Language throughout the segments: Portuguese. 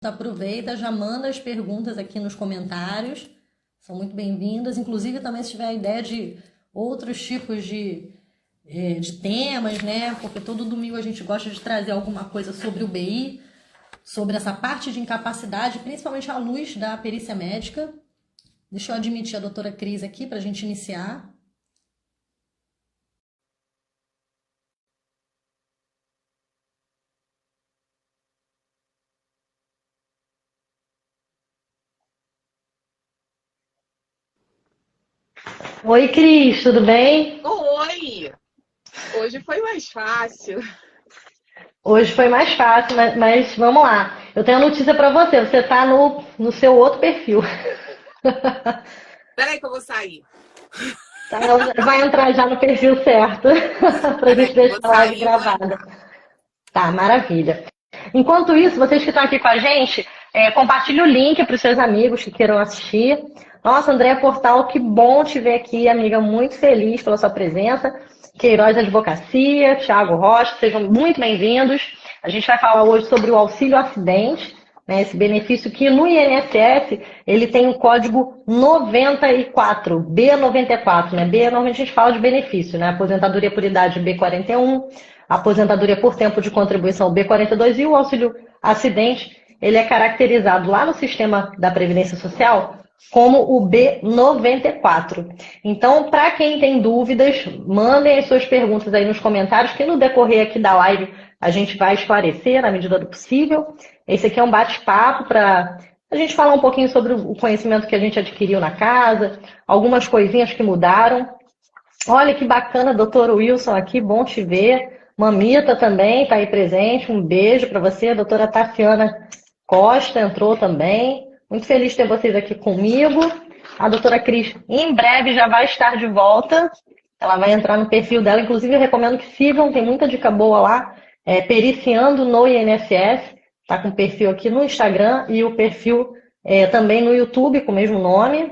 Aproveita, já manda as perguntas aqui nos comentários, são muito bem-vindas. Inclusive, também se tiver ideia de outros tipos de temas, né? Porque todo domingo a gente gosta de trazer alguma coisa sobre o BI, sobre essa parte de incapacidade, principalmente à luz da perícia médica. Deixa eu admitir a doutora Cris aqui para a gente iniciar. Oi, Cris, tudo bem? Oi! Hoje foi mais fácil. Hoje foi mais fácil, mas vamos lá. Eu tenho a notícia para você. Você está no seu outro perfil. Peraí que eu vou sair. Tá, vai entrar já no perfil certo para a Peraí gente que eu deixar vou a live sair e vou gravada. entrar. Tá, maravilha. Enquanto isso, vocês que estão aqui com a gente, compartilhe o link para os seus amigos que queiram assistir. Nossa, Andréa Portal, que bom te ver aqui, amiga. Muito feliz pela sua presença. Queiroz Advocacia, Thiago Rocha, sejam muito bem-vindos. A gente vai falar hoje sobre o auxílio acidente, né, esse benefício que no INSS ele tem o código 94, B94, né? B normalmente a gente fala de benefício, né? Aposentadoria por idade B41, aposentadoria por tempo de contribuição B42 e o auxílio acidente, ele é caracterizado lá no sistema da Previdência Social como o B94. Então, para quem tem dúvidas, mandem as suas perguntas aí nos comentários, que no decorrer aqui da live a gente vai esclarecer na medida do possível. Esse aqui é um bate-papo para a gente falar um pouquinho sobre o conhecimento que a gente adquiriu na casa, algumas coisinhas que mudaram. Olha que bacana, doutor Wilson aqui, bom te ver. Mamita também está aí presente, um beijo para você. A doutora Tassiana Costa entrou também. Muito feliz de ter vocês aqui comigo. A doutora Cris, em breve, já vai estar de volta. Ela vai entrar no perfil dela. Inclusive, eu recomendo que sigam, tem muita dica boa lá. Periciando no INSS. Está com o perfil aqui no Instagram e o perfil também no YouTube com o mesmo nome.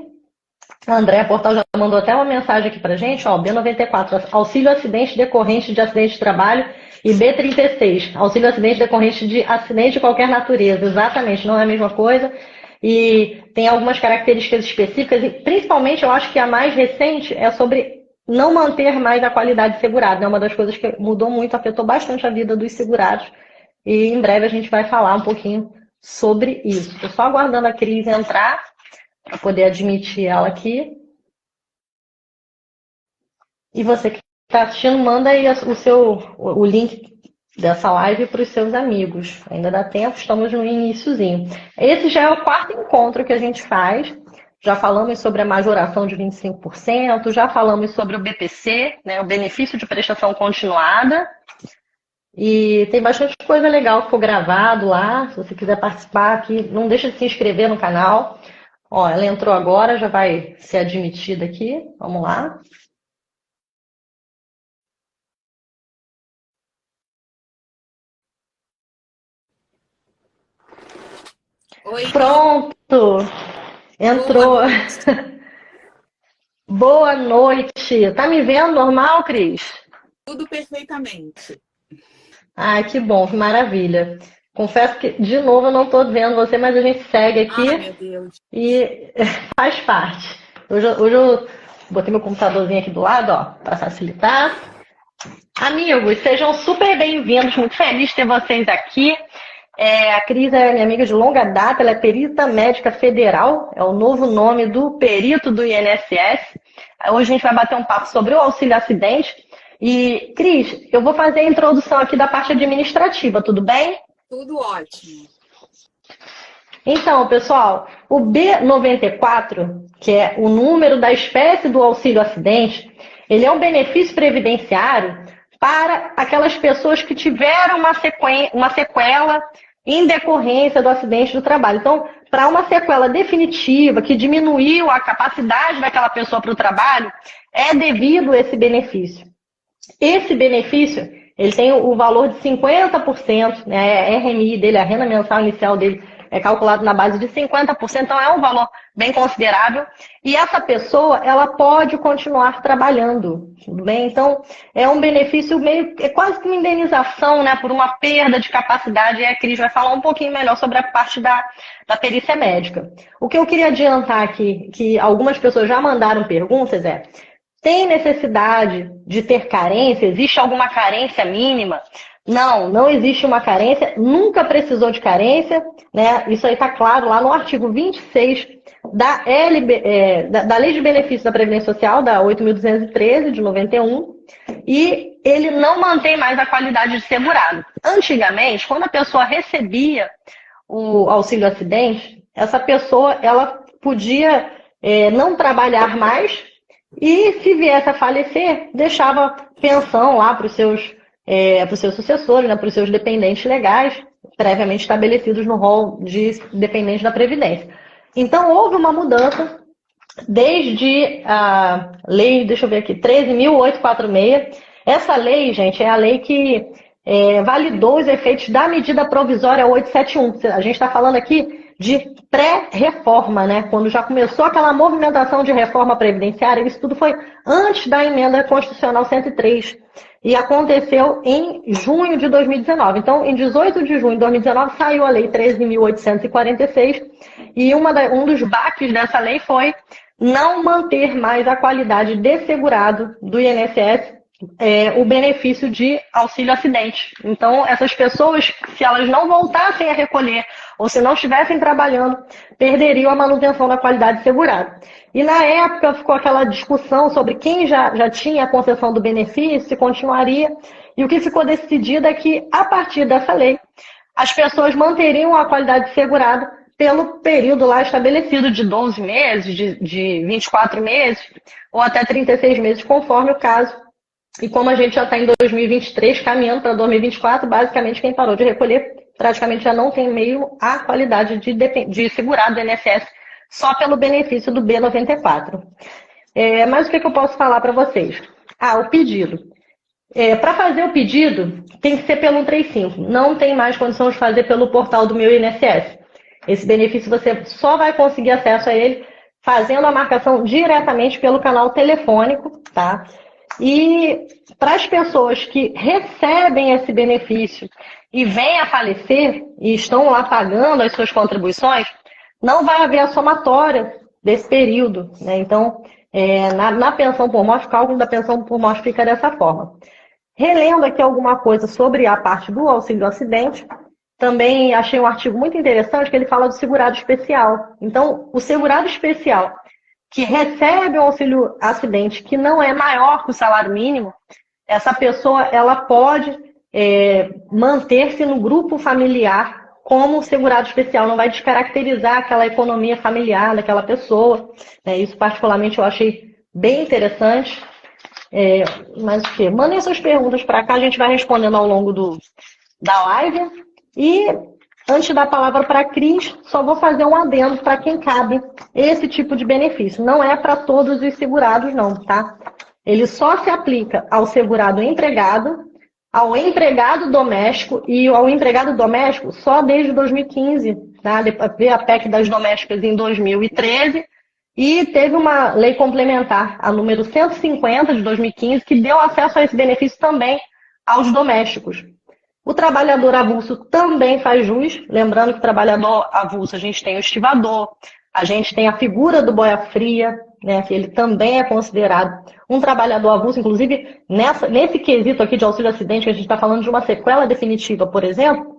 A Andréa Portal já mandou até uma mensagem aqui pra gente, ó, B94, auxílio acidente decorrente de acidente de trabalho, e B36, auxílio acidente decorrente de acidente de qualquer natureza. Exatamente, não é a mesma coisa. E tem algumas características específicas, e principalmente eu acho que a mais recente é sobre não manter mais a qualidade segurada. É uma das coisas que mudou muito, afetou bastante a vida dos segurados. E em breve a gente vai falar um pouquinho sobre isso. Estou só aguardando a Cris entrar para poder admitir ela aqui. E você que está assistindo, manda aí o link dessa live para os seus amigos. Ainda dá tempo, estamos no iniciozinho. Esse já é o quarto encontro que a gente faz. Já falamos sobre a majoração de 25%, já falamos sobre o BPC, né, o benefício de prestação continuada. E tem bastante coisa legal que ficou gravado lá. Se você quiser participar aqui, não deixa de se inscrever no canal. Ó, ela entrou agora, já vai ser admitida aqui. Vamos lá. Oi, Pronto! boa Entrou. noite. Boa noite. Tá me vendo normal, Cris? Tudo perfeitamente. Ai, que bom, que maravilha. Confesso que, de novo, eu não tô vendo você, mas a gente segue Ah, aqui meu Deus. e faz parte. Hoje eu botei meu computadorzinho aqui do lado, ó, para facilitar. Amigos, sejam super bem-vindos. Muito feliz de ter vocês aqui. A Cris é minha amiga de longa data, ela é perita médica federal, é o novo nome do perito do INSS. Hoje a gente vai bater um papo sobre o auxílio acidente. E, Cris, eu vou fazer a introdução aqui da parte administrativa, tudo bem? Tudo ótimo. Então, pessoal, o B94, que é o número da espécie do auxílio acidente, ele é um benefício previdenciário para aquelas pessoas que tiveram uma sequela em decorrência do acidente do trabalho. Então, para uma sequela definitiva, que diminuiu a capacidade daquela pessoa para o trabalho, é devido esse benefício. Esse benefício, ele tem o valor de 50%, né, a RMI dele, a renda mensal inicial dele, é calculado na base de 50%, então é um valor bem considerável. E essa pessoa, ela pode continuar trabalhando, tudo bem? Então, é um benefício meio, é quase que uma indenização, né, por uma perda de capacidade, e a Cris vai falar um pouquinho melhor sobre a parte da perícia médica. O que eu queria adiantar aqui, que algumas pessoas já mandaram perguntas, tem necessidade de ter carência? Existe alguma carência mínima? Não, não existe uma carência, nunca precisou de carência, né? Isso aí está claro lá no artigo 26 da Lei de Benefícios da Previdência Social, da 8.213, de 91, e ele não mantém mais a qualidade de segurado. Antigamente, quando a pessoa recebia o auxílio acidente, essa pessoa ela podia não trabalhar mais e, se viesse a falecer, deixava pensão lá para os seus sucessores, né, para os seus dependentes legais, previamente estabelecidos no rol de dependentes da Previdência. Então, houve uma mudança desde a lei, deixa eu ver aqui, 13.846. Essa lei, gente, é a lei que validou os efeitos da medida provisória 871. A gente está falando aqui de pré-reforma, né? Quando já começou aquela movimentação de reforma previdenciária, isso tudo foi antes da emenda constitucional 103 e aconteceu em junho de 2019. Então, em 18 de junho de 2019, saiu a lei 13.846 e um dos baques dessa lei foi não manter mais a qualidade de segurado do INSS, o benefício de auxílio acidente. Então, essas pessoas, se elas não voltassem a recolher ou se não estivessem trabalhando, perderiam a manutenção da qualidade de segurado. E na época ficou aquela discussão sobre quem já tinha a concessão do benefício, se continuaria, e o que ficou decidido é que, a partir dessa lei, as pessoas manteriam a qualidade de segurado pelo período lá estabelecido de 12 meses, de 24 meses, ou até 36 meses, conforme o caso. E como a gente já está em 2023, caminhando para 2024, basicamente quem parou de recolher praticamente já não tem meio a qualidade de segurado do INSS só pelo benefício do B94. Mas o que eu posso falar para vocês? O pedido. Para fazer o pedido, tem que ser pelo 135. Não tem mais condição de fazer pelo portal do meu INSS. Esse benefício você só vai conseguir acesso a ele fazendo a marcação diretamente pelo canal telefônico, tá? E para as pessoas que recebem esse benefício e vêm a falecer e estão lá pagando as suas contribuições, não vai haver a somatória desse período, né? Então, na pensão por morte, o cálculo da pensão por morte fica dessa forma. Relendo aqui alguma coisa sobre a parte do auxílio acidente, também achei um artigo muito interessante que ele fala do segurado especial. Então, o segurado especial que recebe um auxílio acidente que não é maior que o salário mínimo, essa pessoa ela pode manter-se no grupo familiar como segurado especial, não vai descaracterizar aquela economia familiar daquela pessoa. Isso particularmente eu achei bem interessante. Mas o quê? Mandem suas perguntas para cá, a gente vai respondendo ao longo da live. E antes de dar a palavra para a Cris, só vou fazer um adendo para quem cabe esse tipo de benefício. Não é para todos os segurados, não, tá? Ele só se aplica ao segurado empregado, ao empregado doméstico e ao empregado doméstico só desde 2015, tá? Veio a PEC das domésticas em 2013 e teve uma lei complementar, a número 150 de 2015, que deu acesso a esse benefício também aos domésticos. O trabalhador avulso também faz jus, lembrando que o trabalhador avulso a gente tem o estivador, a gente tem a figura do boia-fria, né, que ele também é considerado um trabalhador avulso, inclusive nesse quesito aqui de auxílio acidente, que a gente está falando de uma sequela definitiva, por exemplo,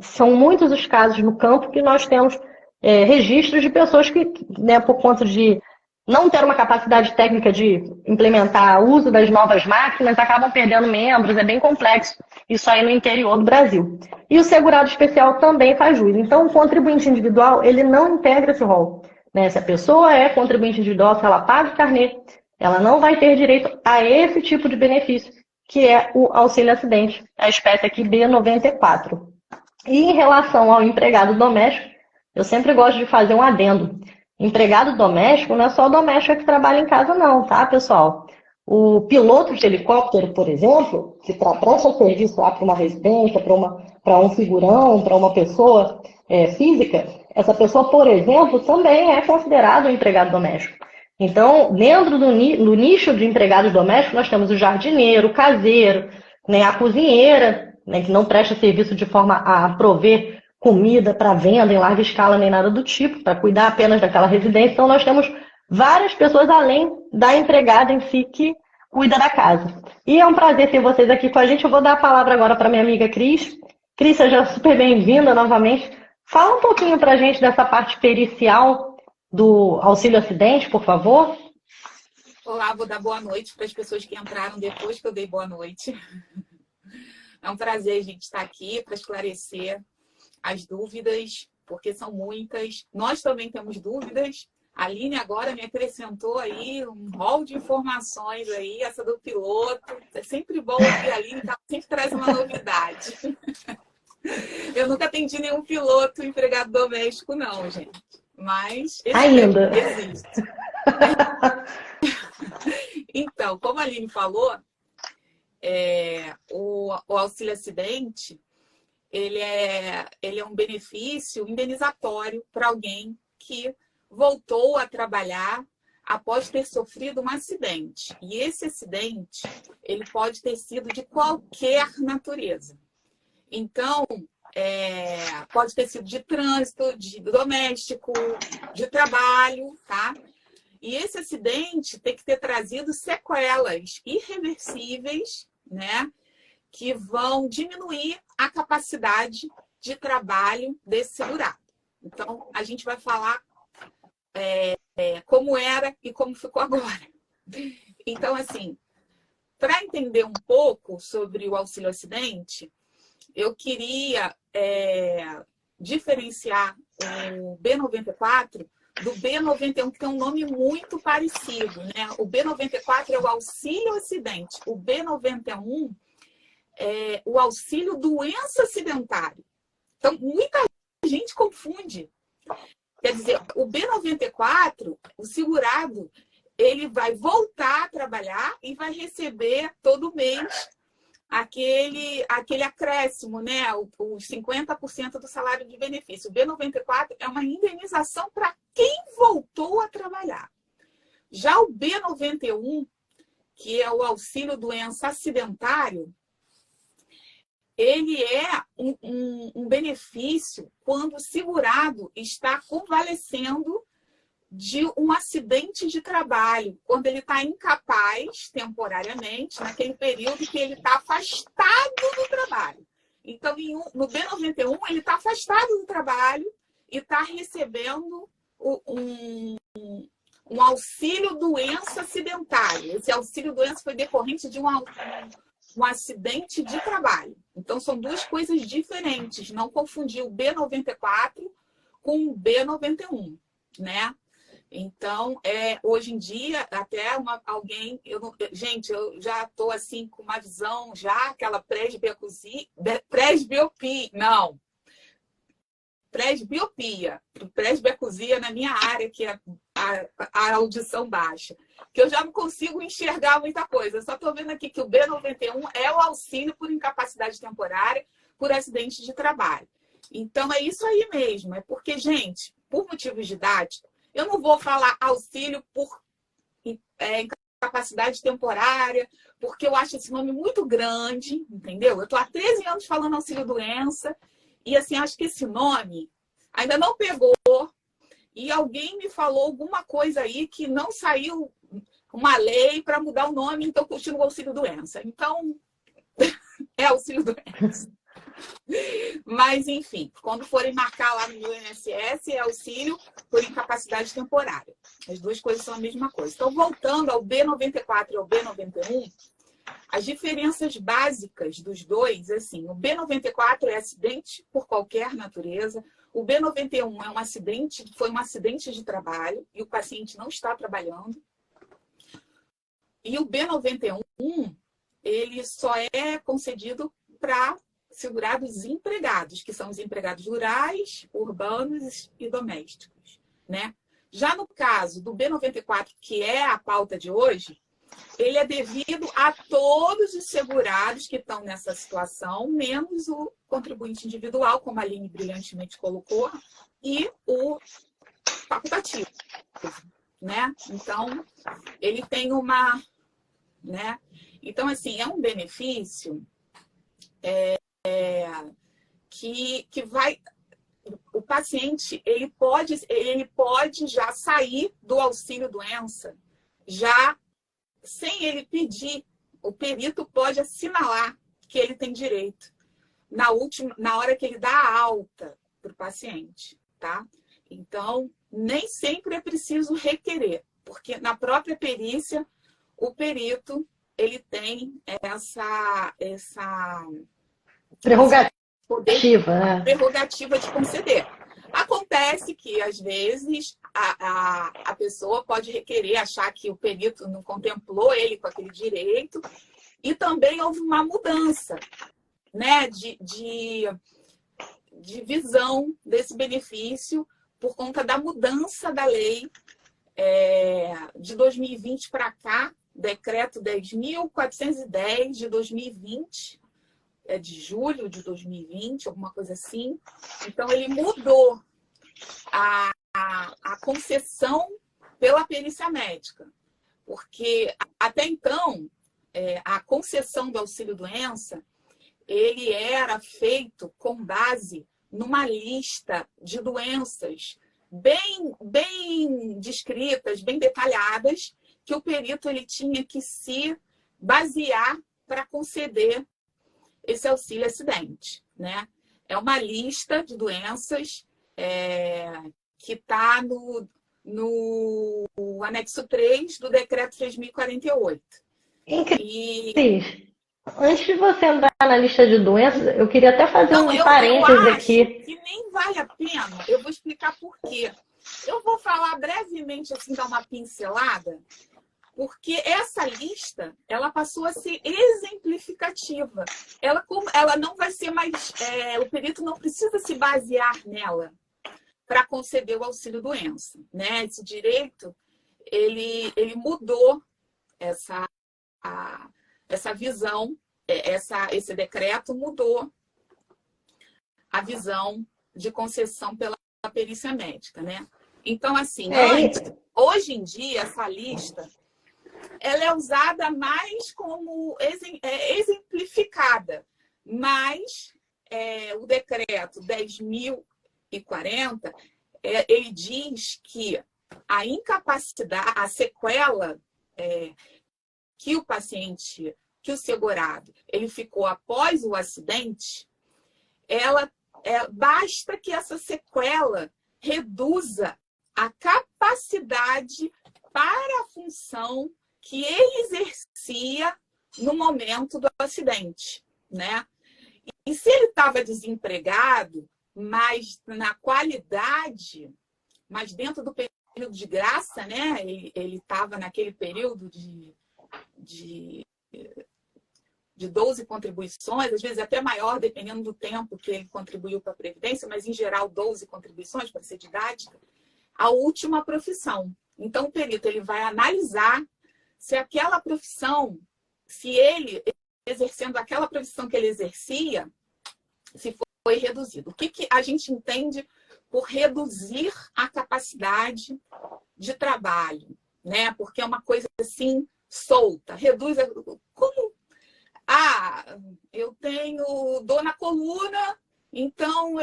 são muitos os casos no campo que nós temos registros de pessoas que, né, por conta de não ter uma capacidade técnica de implementar o uso das novas máquinas, acabam perdendo membros, é bem complexo isso aí no interior do Brasil. E o segurado especial também faz jus. Então, o contribuinte individual, ele não integra esse rol. Né? Se a pessoa é contribuinte individual, se ela paga o carnê, ela não vai ter direito a esse tipo de benefício, que é o auxílio acidente, a espécie aqui B94. E em relação ao empregado doméstico, eu sempre gosto de fazer um adendo. Empregado doméstico não é só o doméstico que trabalha em casa não, tá, pessoal? O piloto de helicóptero, por exemplo, que presta serviço lá para uma residência, para um figurão, para uma pessoa física, essa pessoa, por exemplo, também é considerado um empregado doméstico. Então, dentro do nicho de empregados domésticos, nós temos o jardineiro, o caseiro, né, a cozinheira, né, que não presta serviço de forma a prover comida para venda em larga escala nem nada do tipo, para cuidar apenas daquela residência. Então, nós temos várias pessoas além da empregada em si que cuida da casa. E é um prazer ter vocês aqui com a gente. Eu vou dar a palavra agora para minha amiga Cris. Cris, seja super bem-vinda novamente. Fala um pouquinho para a gente dessa parte pericial do auxílio acidente, por favor. Olá, vou dar boa noite para as pessoas que entraram depois que eu dei boa noite. É um prazer a gente estar aqui para esclarecer as dúvidas, porque são muitas. Nós também temos dúvidas. A Aline agora me acrescentou aí um rol de informações aí, essa do piloto. É sempre bom ouvir a Aline, ela sempre traz uma novidade. Eu nunca atendi nenhum piloto empregado doméstico, não, gente. Mas ainda existe. Então, como a Aline falou, o auxílio acidente, ele é um benefício indenizatório para alguém que voltou a trabalhar após ter sofrido um acidente. E esse acidente, ele pode ter sido de qualquer natureza. Então, pode ter sido de trânsito, de doméstico, de trabalho, tá? E esse acidente tem que ter trazido sequelas irreversíveis, né? Que vão diminuir a capacidade de trabalho desse segurado. Então, a gente vai falar como era e como ficou agora. Então, assim, para entender um pouco sobre o auxílio acidente, eu queria diferenciar o B94 do B91, que tem um nome muito parecido, né? O B94 é o auxílio acidente. O B91 é o auxílio doença acidentária. Então, muita gente confunde. Quer dizer, o B94, o segurado, ele vai voltar a trabalhar e vai receber todo mês aquele acréscimo, né? Os 50% do salário de benefício. O B94 é uma indenização para quem voltou a trabalhar. Já o B91, que é o auxílio doença acidentário, ele é um benefício quando o segurado está convalescendo de um acidente de trabalho, quando ele está incapaz temporariamente, naquele período que ele está afastado do trabalho. Então, no B91, ele está afastado do trabalho e está recebendo um auxílio doença acidentário. Esse auxílio doença foi decorrente de um acidente de trabalho. Então, são duas coisas diferentes. Não confundir o B94 com o B91, né? Então, hoje em dia, até alguém... gente, eu já estou assim com uma visão, já aquela presbiopia na minha área, que é a audição baixa, que eu já não consigo enxergar muita coisa. Eu só estou vendo aqui que o B91 é o auxílio por incapacidade temporária por acidente de trabalho. Então, é isso aí mesmo. É porque, gente, por motivos didáticos, eu não vou falar auxílio por incapacidade temporária, porque eu acho esse nome muito grande, entendeu? Eu estou há 13 anos falando auxílio-doença, e assim, acho que esse nome ainda não pegou, e alguém me falou alguma coisa aí que não saiu uma lei para mudar o nome, então continua o auxílio-doença. Então, é auxílio-doença. Mas, enfim, quando forem marcar lá no INSS, é auxílio por incapacidade temporária. As duas coisas são a mesma coisa. Então, voltando ao B94 e ao B91, as diferenças básicas dos dois, assim, o B94 é acidente por qualquer natureza, o B91 foi um acidente de trabalho e o paciente não está trabalhando. E o B91, ele só é concedido para segurados empregados, que são os empregados rurais, urbanos e domésticos, né? Já no caso do B94, que é a pauta de hoje, ele é devido a todos os segurados que estão nessa situação, menos o contribuinte individual, como a Aline brilhantemente colocou, e o facultativo, né? Então, ele tem uma... né? Então, assim, é um benefício que vai... O paciente, ele pode já sair do auxílio-doença, já sem ele pedir. O perito pode assinalar que ele tem direito na hora que ele dá a alta para o paciente, tá? Então, nem sempre é preciso requerer, porque na própria perícia, o perito, ele tem essa prerrogativa de conceder. Acontece que, às vezes, a pessoa pode requerer, achar que o perito não contemplou ele com aquele direito, e também houve uma mudança, né, de visão desse benefício por conta da mudança da lei de 2020 para cá, decreto 10.410 de 2020, de julho de 2020, alguma coisa assim. Então, ele mudou a concessão pela perícia médica, porque até então, a concessão do auxílio-doença, ele era feito com base numa lista de doenças bem descritas, bem detalhadas, que o perito ele tinha que se basear para conceder esse auxílio-acidente, né? É uma lista de doenças que está no anexo 3 do decreto 3.048. Incrível. Antes de você entrar na lista de doenças, eu queria até fazer um parênteses aqui. Que nem vale a pena, eu vou explicar por quê. Eu vou falar brevemente, assim, dar uma pincelada, porque essa lista, ela passou a ser exemplificativa. Ela não vai ser mais... o perito não precisa se basear nela para conceder o auxílio-doença, né? Esse direito, ele mudou essa visão, esse decreto mudou a visão de concessão pela perícia médica, né? Então, assim, hoje em dia, essa lista, ela é usada mais como exemplificada, mas o decreto 10.040, ele diz que a incapacidade, a sequela que o paciente, que o segurado, ele ficou após o acidente, basta que essa sequela reduza a capacidade para a função que ele exercia no momento do acidente, né? E se ele estava desempregado, mas na qualidade, mas dentro do período de graça, né? Ele estava naquele período de 12 contribuições, às vezes até maior, dependendo do tempo que ele contribuiu para a Previdência, mas em geral 12 contribuições, para ser didática, a última profissão. Então, o perito ele vai analisar se aquela profissão, se ele, exercendo aquela profissão que ele exercia, se foi reduzido. O que a gente entende por reduzir a capacidade de trabalho, né? Porque é uma coisa assim, solta. Reduz como... eu tenho dor na coluna, então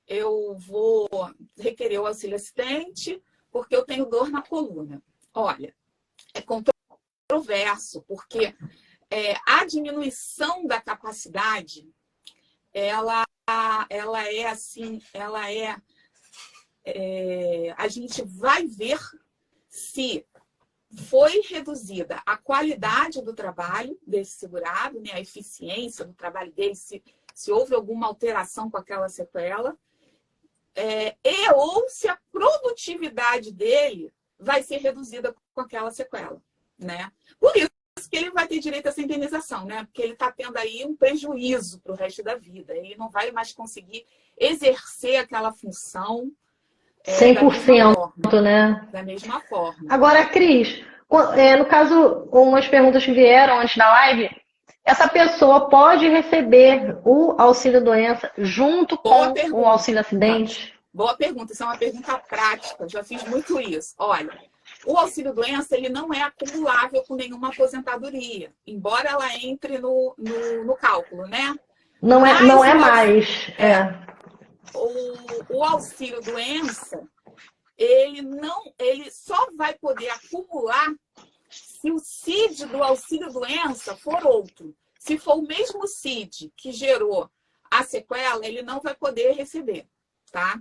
eu vou requerer o auxílio-assistente porque eu tenho dor na coluna. Olha, é controverso, porque a diminuição da capacidade, ela é assim, a gente vai ver se foi reduzida a qualidade do trabalho desse segurado, né, a eficiência do trabalho dele, se houve alguma alteração com aquela sequela, ou se a produtividade dele vai ser reduzida com aquela sequela, né? Por isso que ele vai ter direito a essa indenização, né? Porque ele está tendo aí um prejuízo para o resto da vida. Ele não vai mais conseguir exercer aquela função 100%, né? Da mesma forma. Agora, Cris, No caso, umas perguntas que vieram antes da live, essa pessoa pode receber o auxílio-doença junto com o auxílio-acidente? Boa pergunta, isso é uma pergunta prática, já fiz muito isso. Olha, o auxílio-doença ele não é acumulável com nenhuma aposentadoria, embora ela entre no cálculo, né? Não é mais. O auxílio-doença, ele só vai poder acumular se o CID do auxílio-doença for outro. Se for o mesmo CID que gerou a sequela, ele não vai poder receber, tá?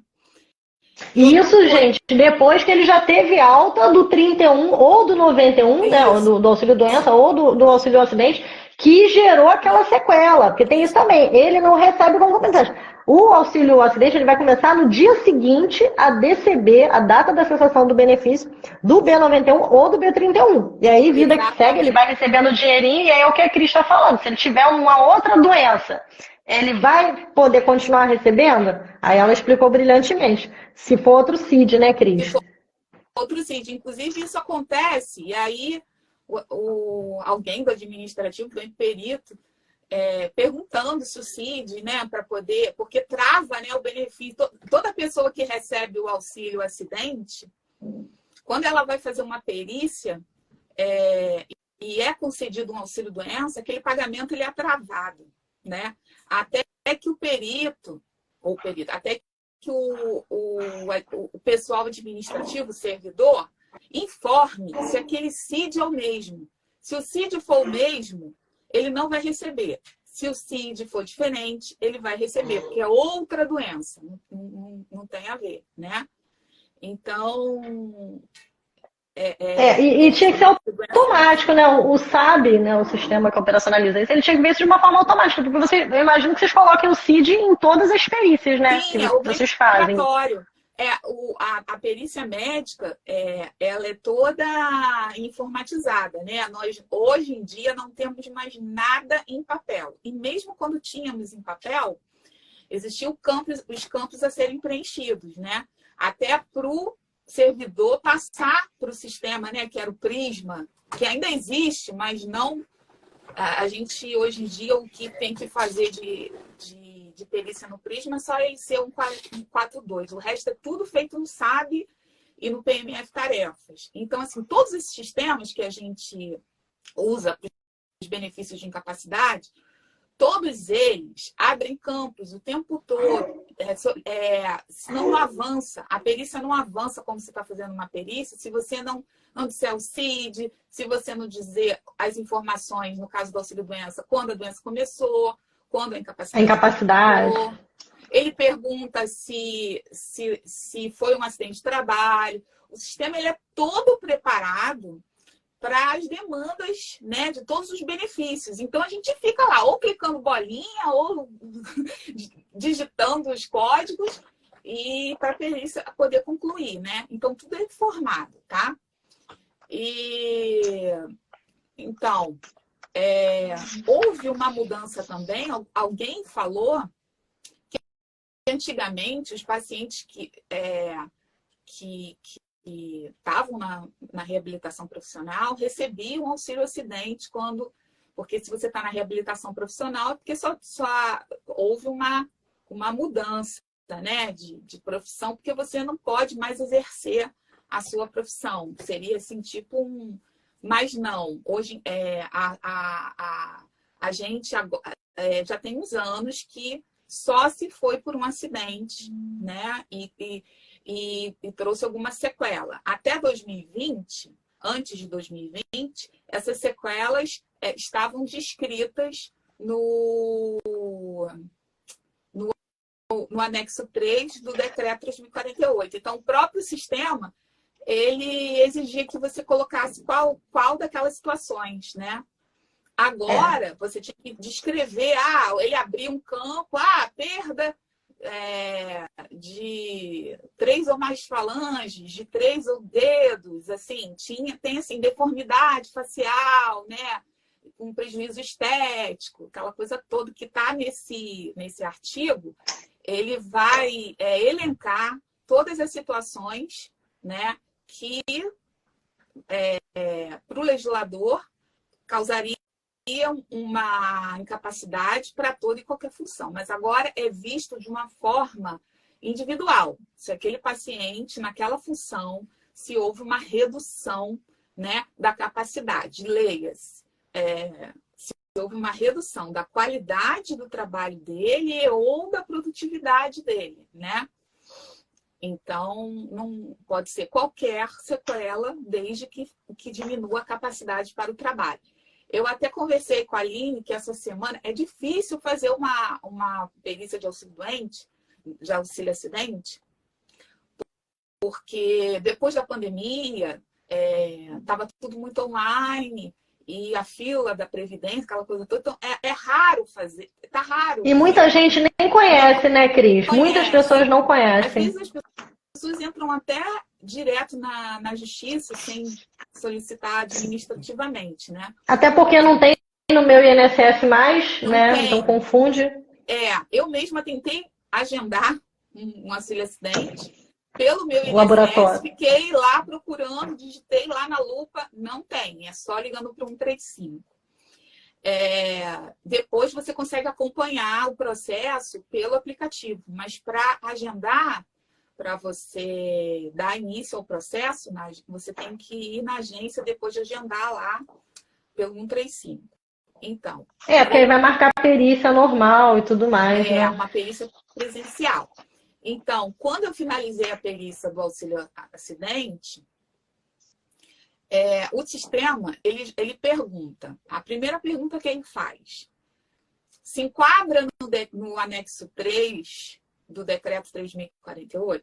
Isso, gente, depois que ele já teve alta do 31 ou do 91, né, do auxílio-doença ou do auxílio-acidente, que gerou aquela sequela. Porque tem isso também, ele não recebe como compensante. O auxílio-acidente ele vai começar no dia seguinte a DCB, a data da cessação do benefício, do B91 ou do B31. E aí, vida que segue, ele vai recebendo dinheirinho, e aí é o que a Cris está falando. Se ele tiver uma outra doença, ele vai poder continuar recebendo? Aí ela explicou brilhantemente. Se for outro CID, né, Cris? Se for outro CID. Inclusive, isso acontece, e aí alguém do administrativo, do perito, perguntando se o CID, né, para poder, porque trava, né, o benefício. Toda pessoa que recebe o auxílio acidente, quando ela vai fazer uma perícia e é concedido um auxílio doença, aquele pagamento ele é travado, né? Até que o perito, até que o pessoal administrativo, o servidor, informe se aquele CID é o mesmo. Se o CID for o mesmo, ele não vai receber. Se o CID for diferente, ele vai receber, porque é outra doença, não tem a ver, né? Então... E tinha que ser automático, né? O SAB, né? O sistema que operacionaliza isso, ele tinha que ver isso de uma forma automática, porque eu imagino que vocês coloquem o CID em todas as perícias, né? Sim, que vocês fazem. A perícia médica, ela é toda informatizada, né? Nós, hoje em dia, não temos mais nada em papel. E mesmo quando tínhamos em papel, existiam os campos a serem preenchidos, né? Até para o servidor passar para o sistema, né? Que era o Prisma, que ainda existe, mas não... A gente, hoje em dia, o que tem que fazer de perícia no Prisma é só ele ser um 4.2. O resto é tudo feito no SAB e no PMF Tarefas. Então, assim, todos esses sistemas que a gente usa para os benefícios de incapacidade, todos eles abrem campos o tempo todo. Não avança. A perícia não avança como você está fazendo uma perícia se você não disser o CID, se você não dizer as informações, no caso do auxílio-doença, quando a doença começou, quando a incapacidade. Ele pergunta se foi um acidente de trabalho. O sistema ele é todo preparado para as demandas, né, de todos os benefícios. Então, a gente fica lá, ou clicando bolinha, ou digitando os códigos, e para a perícia poder concluir, né? Então, tudo é informado, tá? Então, houve uma mudança também, alguém falou que antigamente os pacientes que estavam na reabilitação profissional recebiam auxílio acidente porque se você está na reabilitação profissional é porque só houve uma mudança, né, de profissão, porque você não pode mais exercer a sua profissão. Seria assim, tipo mas não, hoje a gente já tem uns anos que só se foi por um acidente, né? E trouxe alguma sequela. Até 2020, antes de 2020, essas sequelas estavam descritas no anexo 3 do decreto 3048. Então, o próprio sistema, ele exigia que você colocasse qual daquelas situações, né? Agora, você tinha que descrever, ele abriu um campo, perda de 3 ou mais falanges, de 3 ou dedos, assim, tem assim, deformidade facial, né? Com prejuízo estético, aquela coisa toda que está nesse artigo, ele vai elencar todas as situações, né, que para o legislador, causaria uma incapacidade para toda e qualquer função. Mas agora é visto de uma forma individual. Se aquele paciente, naquela função, se houve uma redução, né, da capacidade. Leia-se. Se houve uma redução da qualidade do trabalho dele ou da produtividade dele, né? Então, não pode ser qualquer sequela, desde que diminua a capacidade para o trabalho. Eu até conversei com a Aline que essa semana é difícil fazer uma perícia de auxílio acidente, porque depois da pandemia estava tudo muito online e a fila da Previdência, aquela coisa toda. Então, é raro fazer, tá raro. E muita gente nem conhece, né, Cris? Muitas pessoas não Às conhecem. vezes as pessoas entram até direto na justiça sem solicitar administrativamente, né? Até porque não tem no meu INSS mais, Não né? tem. Então confunde. Eu mesma tentei agendar um auxílio acidente pelo meu INSS, Laboratório. fiquei lá procurando, digitei lá na lupa, não tem, é só ligando para o 135. Depois você consegue acompanhar o processo pelo aplicativo, mas para agendar, para você dar início ao processo, você tem que ir na agência depois de agendar lá pelo 135. Então. Porque aí vai marcar perícia normal e tudo mais, né? Uma perícia presencial. Então, quando eu finalizei a perícia do auxílio acidente, o sistema, ele pergunta, a primeira pergunta que ele faz, se enquadra no anexo 3 do decreto 3.048?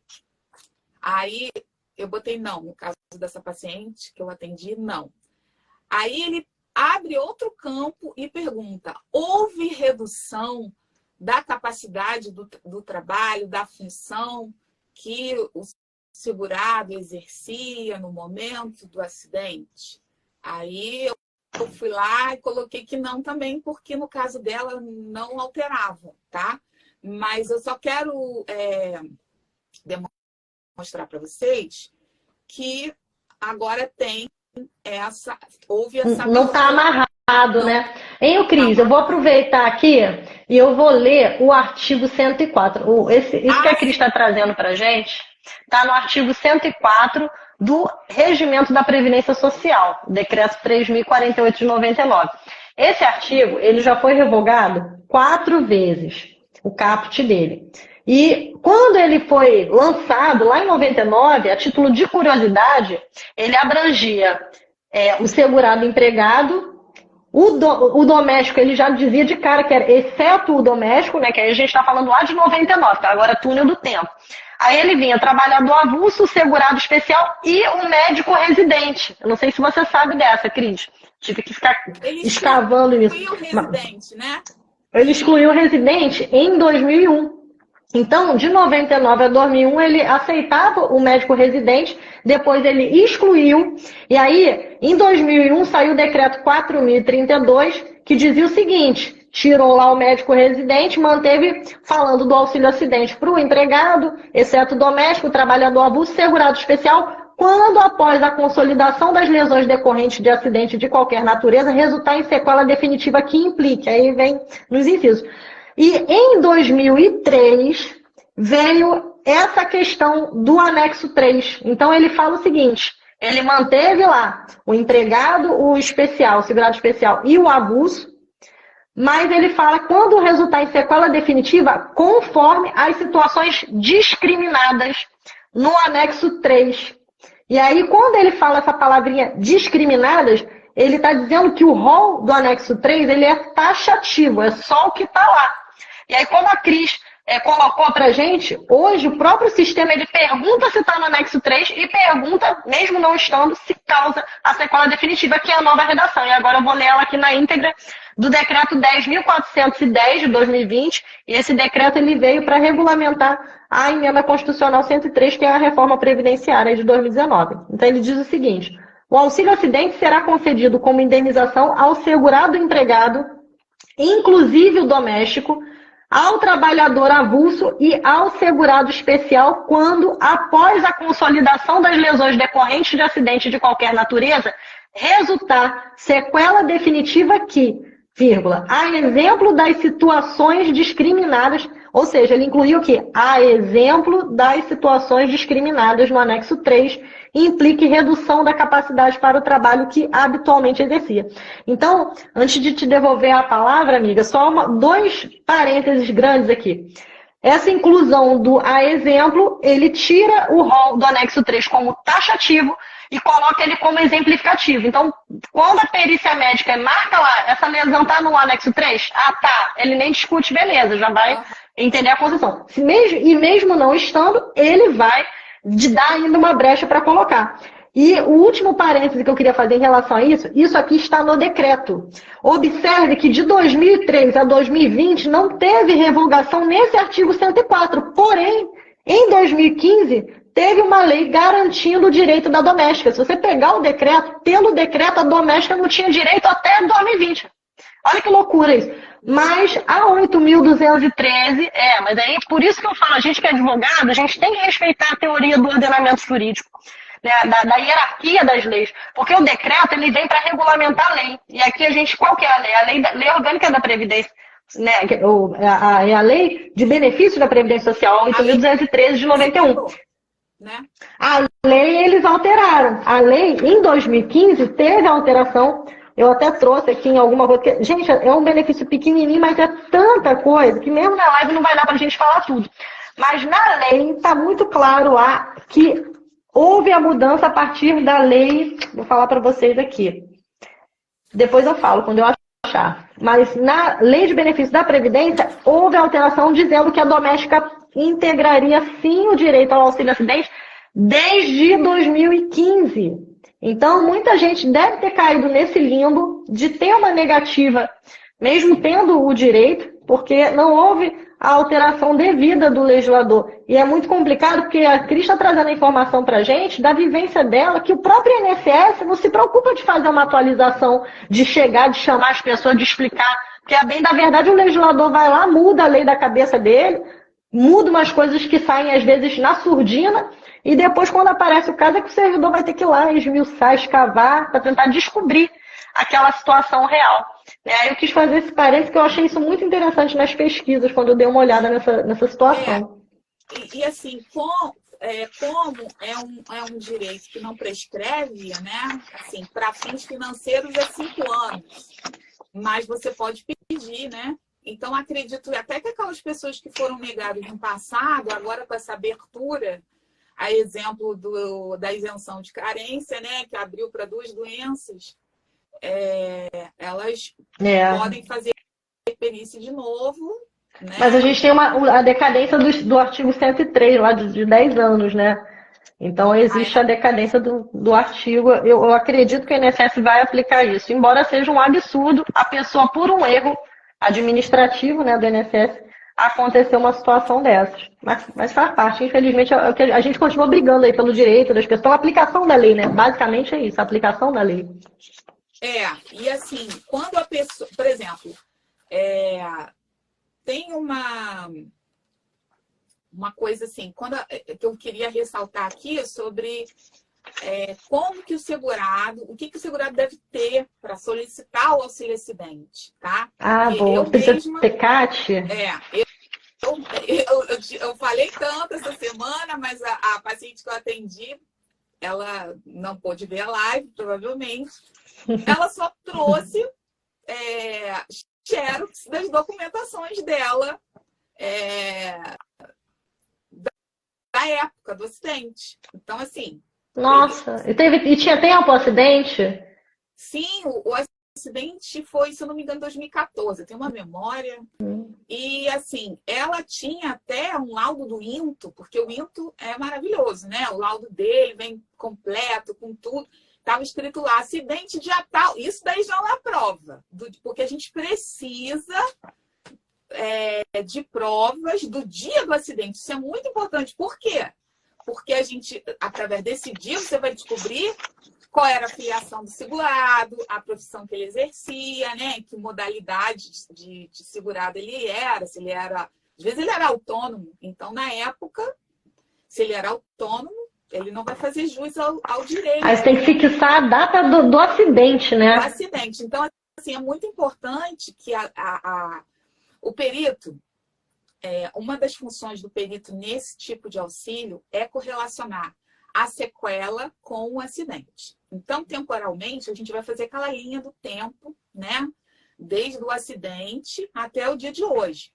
Aí eu botei não, no caso dessa paciente que eu atendi, não. Aí ele abre outro campo e pergunta, houve redução da capacidade do trabalho, da função que o segurado exercia no momento do acidente? Aí eu fui lá e coloquei que não também, porque no caso dela não alterava, tá? Mas eu só quero demonstrar para vocês que agora houve essa... Não está amarrado, né? Hein, Cris, eu vou aproveitar aqui e eu vou ler o artigo 104. Isso que a Cris está trazendo para a gente está no artigo 104 do Regimento da Previdência Social, Decreto 3.048 de 99. Esse artigo ele já foi revogado 4 vezes, o caput dele. E quando ele foi lançado, lá em 99, a título de curiosidade, ele abrangia o segurado empregado, o doméstico, ele já dizia de cara que era exceto o doméstico, né, que aí a gente está falando lá de 99, tá? Agora é túnel do tempo. Aí ele vinha trabalhador avulso, o segurado especial e o médico residente. Eu não sei se você sabe dessa, Cris. Tive que ficar escavando isso. Ele excluiu o residente, né? Ele excluiu o residente em 2001. Então, de 99 a 2001, ele aceitava o médico residente, depois ele excluiu, e aí, em 2001, saiu o decreto 4.032, que dizia o seguinte, tirou lá o médico residente, manteve falando do auxílio acidente para o empregado, exceto o doméstico, o trabalhador avulso, segurado especial, quando após a consolidação das lesões decorrentes de acidente de qualquer natureza, resultar em sequela definitiva que implique. Aí vem nos incisos. E em 2003 veio essa questão do anexo 3. Então ele fala o seguinte, ele manteve lá o empregado, o especial, o segurado especial e o avulso, mas ele fala quando resultar em sequela definitiva, conforme as situações discriminadas no anexo 3. E aí quando ele fala essa palavrinha discriminadas, ele está dizendo que o rol do anexo 3 ele é taxativo, é só o que está lá. E aí, como a Cris colocou pra gente, hoje o próprio sistema ele pergunta se está no anexo 3 e pergunta, mesmo não estando, se causa a sequela definitiva, que é a nova redação. E agora eu vou ler ela aqui na íntegra do decreto 10.410 de 2020. E esse decreto ele veio para regulamentar a emenda constitucional 103, que é a reforma previdenciária de 2019. Então ele diz o seguinte, o auxílio acidente será concedido como indenização ao segurado empregado, inclusive o doméstico, ao trabalhador avulso e ao segurado especial quando, após a consolidação das lesões decorrentes de acidente de qualquer natureza, resultar sequela definitiva que, vírgula, a exemplo das situações discriminadas, ou seja, ele incluiu o quê? A exemplo das situações discriminadas no anexo 3, implique redução da capacidade para o trabalho que habitualmente exercia. Então, antes de te devolver a palavra, amiga, só dois parênteses grandes aqui. Essa inclusão do a exemplo, ele tira o rol do anexo 3 como taxativo e coloca ele como exemplificativo. Então, quando a perícia médica marca lá, essa lesão está no anexo 3, tá, ele nem discute, beleza, já vai entender a posição. Mesmo não estando, ele vai dar ainda uma brecha para colocar. E o último parêntese que eu queria fazer em relação a isso aqui está no decreto. Observe que de 2003 a 2020 não teve revogação nesse artigo 104, porém, em 2015, teve uma lei garantindo o direito da doméstica. Se você pegar o decreto, pelo decreto, a doméstica não tinha direito até 2020. Olha que loucura isso. Mas a 8.213, mas aí por isso que eu falo, a gente que é advogado, a gente tem que respeitar a teoria do ordenamento jurídico, né, da hierarquia das leis. Porque o decreto, ele vem para regulamentar a lei. E aqui a gente, qual que é a lei? A lei orgânica da Previdência. Né, é a lei de benefício da Previdência Social, 8.213 de 91. Né? A lei eles alteraram. A lei, em 2015, teve alteração. Eu até trouxe aqui em alguma coisa. Porque, gente, é um benefício pequenininho, mas é tanta coisa que mesmo na live não vai dar para a gente falar tudo. Mas na lei está muito claro lá que houve a mudança a partir da lei. Vou falar para vocês aqui. Depois eu falo, quando eu achar. Mas na lei de benefício da Previdência, houve alteração dizendo que a doméstica integraria sim o direito ao auxílio acidente desde 2015. Então, muita gente deve ter caído nesse limbo de ter uma negativa, mesmo tendo o direito, porque não houve a alteração devida do legislador. E é muito complicado, porque a Cris está trazendo a informação para a gente da vivência dela, que o próprio INSS não se preocupa de fazer uma atualização, de chegar, de chamar as pessoas, de explicar. Porque, a bem da verdade, o legislador vai lá, muda a lei da cabeça dele, muda umas coisas que saem, às vezes, na surdina, e depois, quando aparece o caso, é que o servidor vai ter que ir lá esmiuçar, escavar, para tentar descobrir aquela situação real. Aí eu quis fazer esse parênteses, que eu achei isso muito interessante nas pesquisas, quando eu dei uma olhada nessa situação. E assim, como é um direito que não prescreve, né? Assim, para fins financeiros é 5 anos, mas você pode pedir, né? Então, acredito até que aquelas pessoas que foram negadas no passado, agora com essa abertura, a exemplo da isenção de carência, né? Que abriu para 2 doenças, elas podem fazer perícia de novo. Né? Mas a gente tem a decadência do artigo 103, lá de 10 anos, né? Então, existe a decadência do artigo. Eu acredito que o INSS vai aplicar isso. Embora seja um absurdo a pessoa, por um erro administrativo, né, do INSS, acontecer uma situação dessas. Mas faz parte. Infelizmente, a gente continua brigando aí pelo direito das pessoas. A aplicação da lei, né? Basicamente é isso, a aplicação da lei. E assim, quando a pessoa, por exemplo, tem uma coisa assim, que eu queria ressaltar aqui sobre como que o que o segurado deve ter para solicitar o auxílio acidente, tá? Bom, precisa ter CAT? Eu falei tanto essa semana, mas a paciente que eu atendi, ela não pôde ver a live, provavelmente. Ela só trouxe xerox das documentações dela da época do acidente. Então, assim... Nossa, e tinha tempo o acidente? Sim, o acidente foi, se eu não me engano, em 2014. Eu tenho uma memória. E, assim, ela tinha até um laudo do INTO, porque o INTO é maravilhoso, né? O laudo dele vem completo, com tudo. Estava escrito lá, acidente dia tal. Isso daí já é uma prova, porque a gente precisa de provas do dia do acidente. Isso é muito importante. Por quê? Porque a gente, através desse dia, você vai descobrir qual era a filiação do segurado, a profissão que ele exercia, né? Que modalidade de segurado ele era, se ele era... Às vezes ele era autônomo. Então, na época, se ele era autônomo, ele não vai fazer jus ao direito. Aí você tem que fixar a data do acidente, né? Do acidente. Então, assim, é muito importante que o perito, uma das funções do perito nesse tipo de auxílio é correlacionar a sequela com o acidente. Então, temporalmente, a gente vai fazer aquela linha do tempo, né? Desde o acidente até o dia de hoje.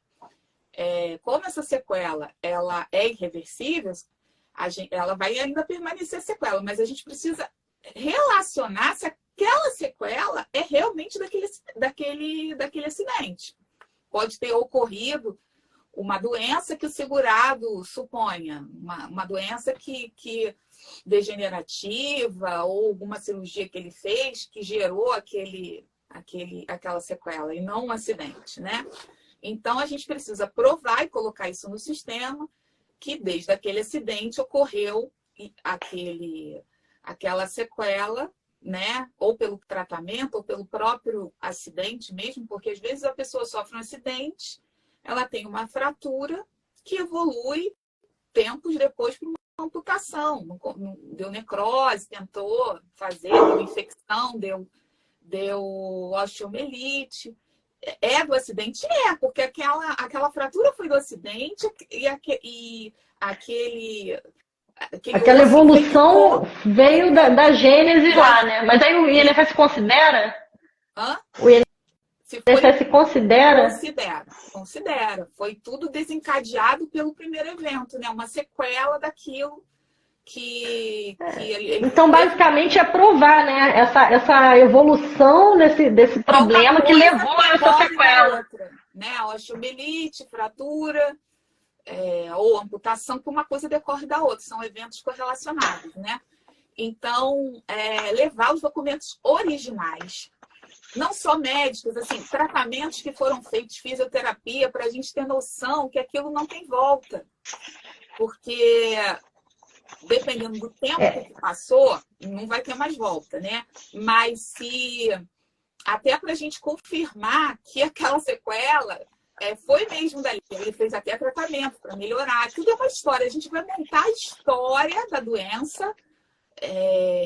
Como essa sequela ela é irreversível, ela vai ainda permanecer sequela, mas a gente precisa relacionar se aquela sequela é realmente daquele acidente. Pode ter ocorrido uma doença que o segurado suponha, uma doença que degenerativa ou alguma cirurgia que ele fez que gerou aquela sequela e não um acidente, né? Então, a gente precisa provar e colocar isso no sistema que desde aquele acidente ocorreu aquela sequela, né? Ou pelo tratamento ou pelo próprio acidente mesmo, porque às vezes a pessoa sofre um acidente, ela tem uma fratura que evolui tempos depois para uma amputação. Deu necrose, tentou fazer, deu infecção, deu osteomielite. Do acidente? Porque aquela fratura foi do acidente e aquela evolução veio da gênese lá, né? Mas aí o INSS considera? Hã? O INSS considera? Considera. Foi tudo desencadeado pelo primeiro evento, né? Uma sequela daquilo que então, basicamente, é provar, né? Essa evolução desse problema que levou a essa sequela. Outra, né? Osteomielite, fratura, ou amputação, que uma coisa decorre da outra. São eventos correlacionados, né? Então, levar os documentos originais. Não só médicos, assim, tratamentos que foram feitos, fisioterapia, para a gente ter noção que aquilo não tem volta. Porque dependendo do tempo que passou, não vai ter mais volta, né? Mas até para a gente confirmar que aquela sequela foi mesmo dali. Ele fez até tratamento para melhorar. Tudo é uma história. A gente vai montar a história da doença,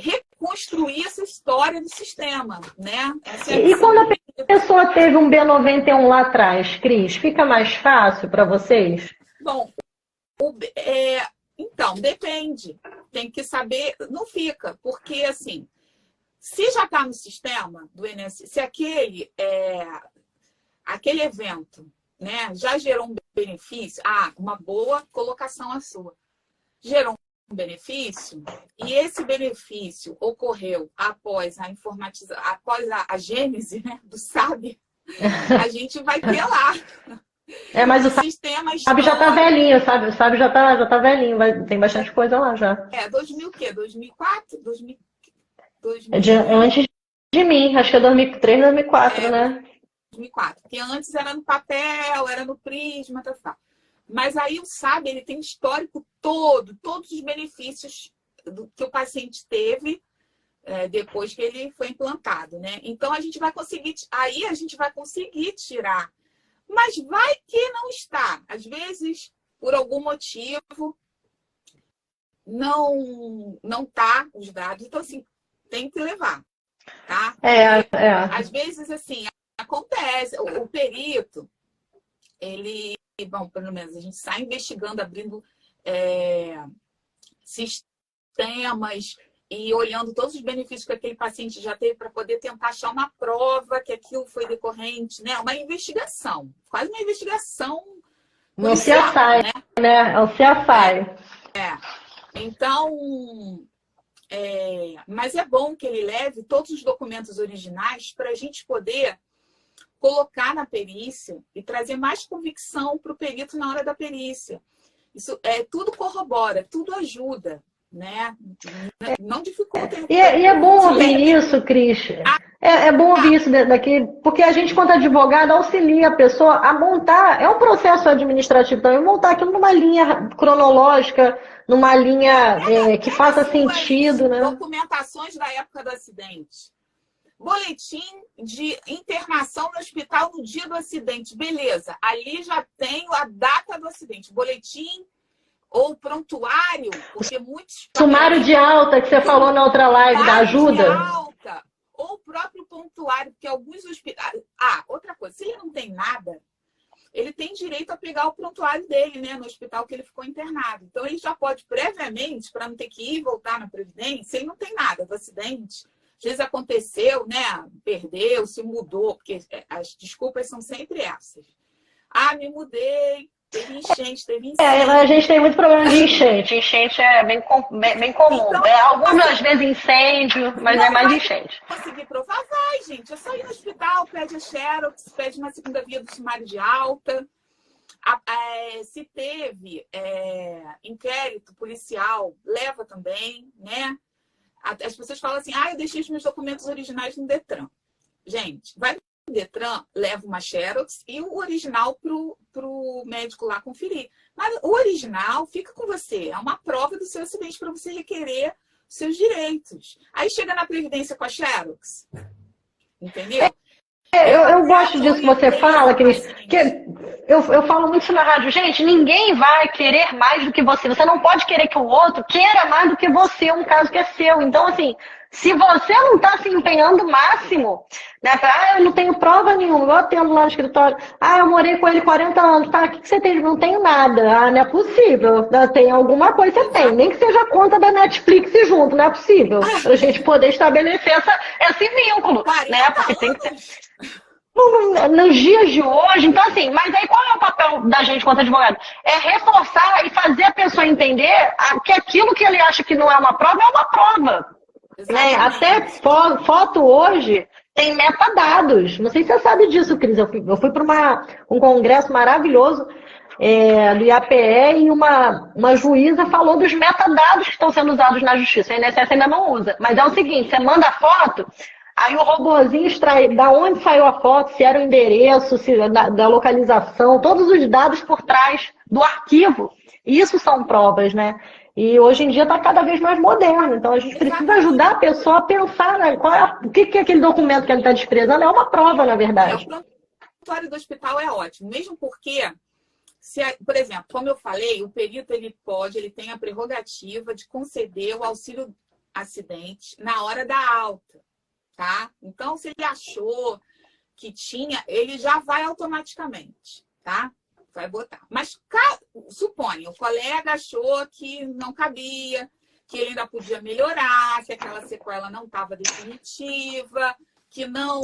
reconstruir essa história do sistema, né? E quando a pessoa teve um B91 lá atrás, Cris, fica mais fácil para vocês? Bom, então, depende. Tem que saber, não fica, porque assim, se já está no sistema do INSS, se aquele evento, né, já gerou um benefício, uma boa colocação a sua, gerou um benefício, e esse benefício ocorreu após a gênese, né, do SAB, a gente vai ter lá. Mas o SAB já está velhinho, sabe? O SAB já tá velhinho, tem bastante coisa lá já. 2000 o quê? 2004? 2000... Antes de mim, acho que é 2003, 2004, né? 2004, porque antes era no papel, era no Prisma, tá. Mas aí o SAB, ele tem histórico todos os benefícios que o paciente teve depois que ele foi implantado, né? Então, a gente vai conseguir tirar. Mas vai que não está. Às vezes, por algum motivo, não tá os dados. Então, assim, tem que levar, tá? Às vezes, assim, acontece. O perito, pelo menos a gente sai investigando, abrindo sistemas e olhando todos os benefícios que aquele paciente já teve para poder tentar achar uma prova que aquilo foi decorrente, né? Uma investigação, quase uma investigação policial, né? É o CSI. Então, mas é bom que ele leve todos os documentos originais para a gente poder colocar na perícia e trazer mais convicção para o perito na hora da perícia. Isso tudo corrobora, tudo ajuda, né? Não dificulta. E é bom ouvir isso, Cris. É bom ouvir isso daqui, porque a gente, quanto advogado, auxilia a pessoa a montar, é um processo administrativo também, montar aquilo numa linha cronológica, numa linha que faça sentido, né? Documentações da época do acidente. Boletim de internação no hospital no dia do acidente. Beleza, ali já tem a data do acidente. Boletim Ou prontuário, porque muitos... Sumário de alta, que você falou na outra live, da ajuda. De alta, ou o próprio prontuário, porque alguns hospitais... outra coisa, se ele não tem nada, ele tem direito a pegar o prontuário dele, né, no hospital que ele ficou internado. Então, ele já pode, previamente, para não ter que ir e voltar na Previdência, ele não tem nada do acidente. Às vezes aconteceu, né, perdeu, se mudou, porque as desculpas são sempre essas. Me mudei, teve enchente, teve incêndio. A gente tem muito problema de enchente. Enchente é bem comum. Então, algumas vezes incêndio, mas é mais enchente. Conseguir provar, vai, gente. É só ir no hospital, pede a Xerox, pede uma segunda via do sumário de alta. Se teve inquérito policial, leva também, né? As pessoas falam assim, eu deixei os meus documentos originais no Detran. Gente, vai no Detran, leva uma Xerox e o original pro médico lá conferir. Mas o original fica com você. É uma prova do seu acidente para você requerer seus direitos. Aí chega na Previdência com a Xerox. Entendeu? Eu gosto disso que você fala, Cris. Eu falo muito isso na rádio. Gente, ninguém vai querer mais do que você. Você não pode querer que o outro queira mais do que você, um caso que é seu. Então, assim, se você não está se empenhando o máximo, né? Eu não tenho prova nenhuma, igual eu tendo lá no escritório. Eu morei com ele 40 anos. Tá, o que você tem? Não tenho nada. Não é possível. Tem alguma coisa que você tem. Nem que seja a conta da Netflix junto, não é possível. Pra gente poder estabelecer esse vínculo, né? Porque tem que ter... Nos dias de hoje, então assim, mas aí qual é o papel da gente quanto advogado? É reforçar e fazer a pessoa entender que aquilo que ele acha que não é uma prova, é uma prova. Né? Até foto hoje tem metadados. Não sei se você sabe disso, Cris. Eu fui para um congresso maravilhoso do IAPE e uma juíza falou dos metadados que estão sendo usados na justiça. A INSS ainda não usa. Mas é o seguinte, você manda a foto... Aí o robozinho extrai da onde saiu a foto, se era o endereço, da localização, todos os dados por trás do arquivo. Isso são provas, né? E hoje em dia está cada vez mais moderno. Então a gente precisa ajudar a pessoa a pensar, né? O que é aquele documento que ele está desprezando? É uma prova, na verdade. O prontuário do hospital é ótimo, mesmo porque, por exemplo, como eu falei, o perito ele tem a prerrogativa de conceder o auxílio acidente na hora da alta. Tá? Então, se ele achou que tinha, ele já vai automaticamente, tá? Vai botar. Mas suponha, o colega achou que não cabia, que ele ainda podia melhorar, que aquela sequela não estava definitiva, que não...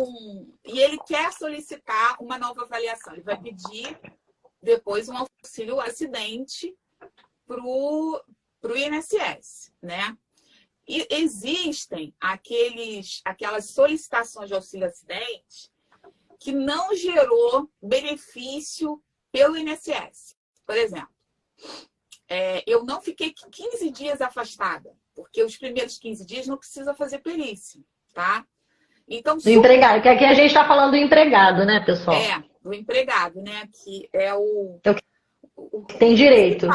E ele quer solicitar uma nova avaliação. Ele vai pedir depois um auxílio acidente pro INSS, né? E existem aquelas solicitações de auxílio-acidente que não gerou benefício pelo INSS. Por exemplo, eu não fiquei 15 dias afastada, porque os primeiros 15 dias não precisa fazer perícia, tá? Então, do empregado, que aqui a gente está falando do empregado, né, pessoal? Do empregado, né, que é o que tem direito. Né?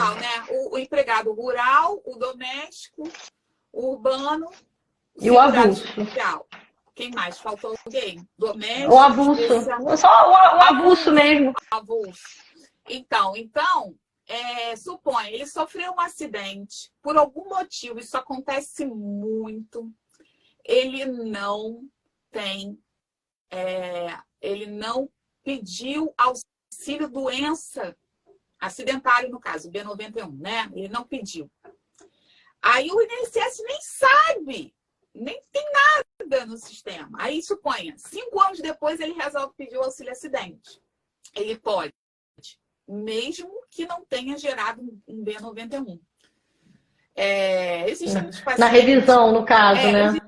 O empregado rural, o doméstico, o urbano e o avulso. Social. Quem mais? Faltou alguém? Doméstico. O avulso. Só o avulso mesmo. Avulso. Então, suponha, ele sofreu um acidente, por algum motivo, isso acontece muito, ele não pediu auxílio doença acidentário, no caso, B91, né? Ele não pediu. Aí o INSS nem sabe, nem tem nada no sistema. Aí, suponha, 5 anos depois ele resolve pedir o auxílio acidente. Ele pode, mesmo que não tenha gerado um B91. Existem muitos pacientes... Na revisão, no caso, né?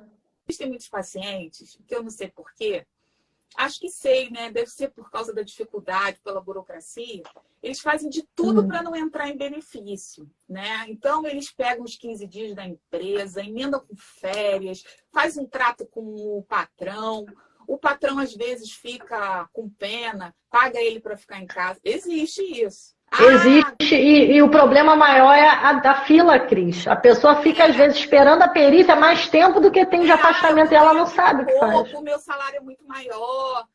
Existem muitos pacientes, que eu não sei porquê, acho que sei, né? Deve ser por causa da dificuldade, pela burocracia. Eles fazem de tudo para não entrar em benefício, né? Então, eles pegam os 15 dias da empresa, emendam com férias, faz um trato com o patrão. O patrão, às vezes, fica com pena, paga ele para ficar em casa. Existe isso. Existe, e o problema maior é a da fila, Cris. A pessoa fica, às vezes, esperando a perícia mais tempo do que tem de afastamento e ela não sabe o que faz. O meu salário é muito maior.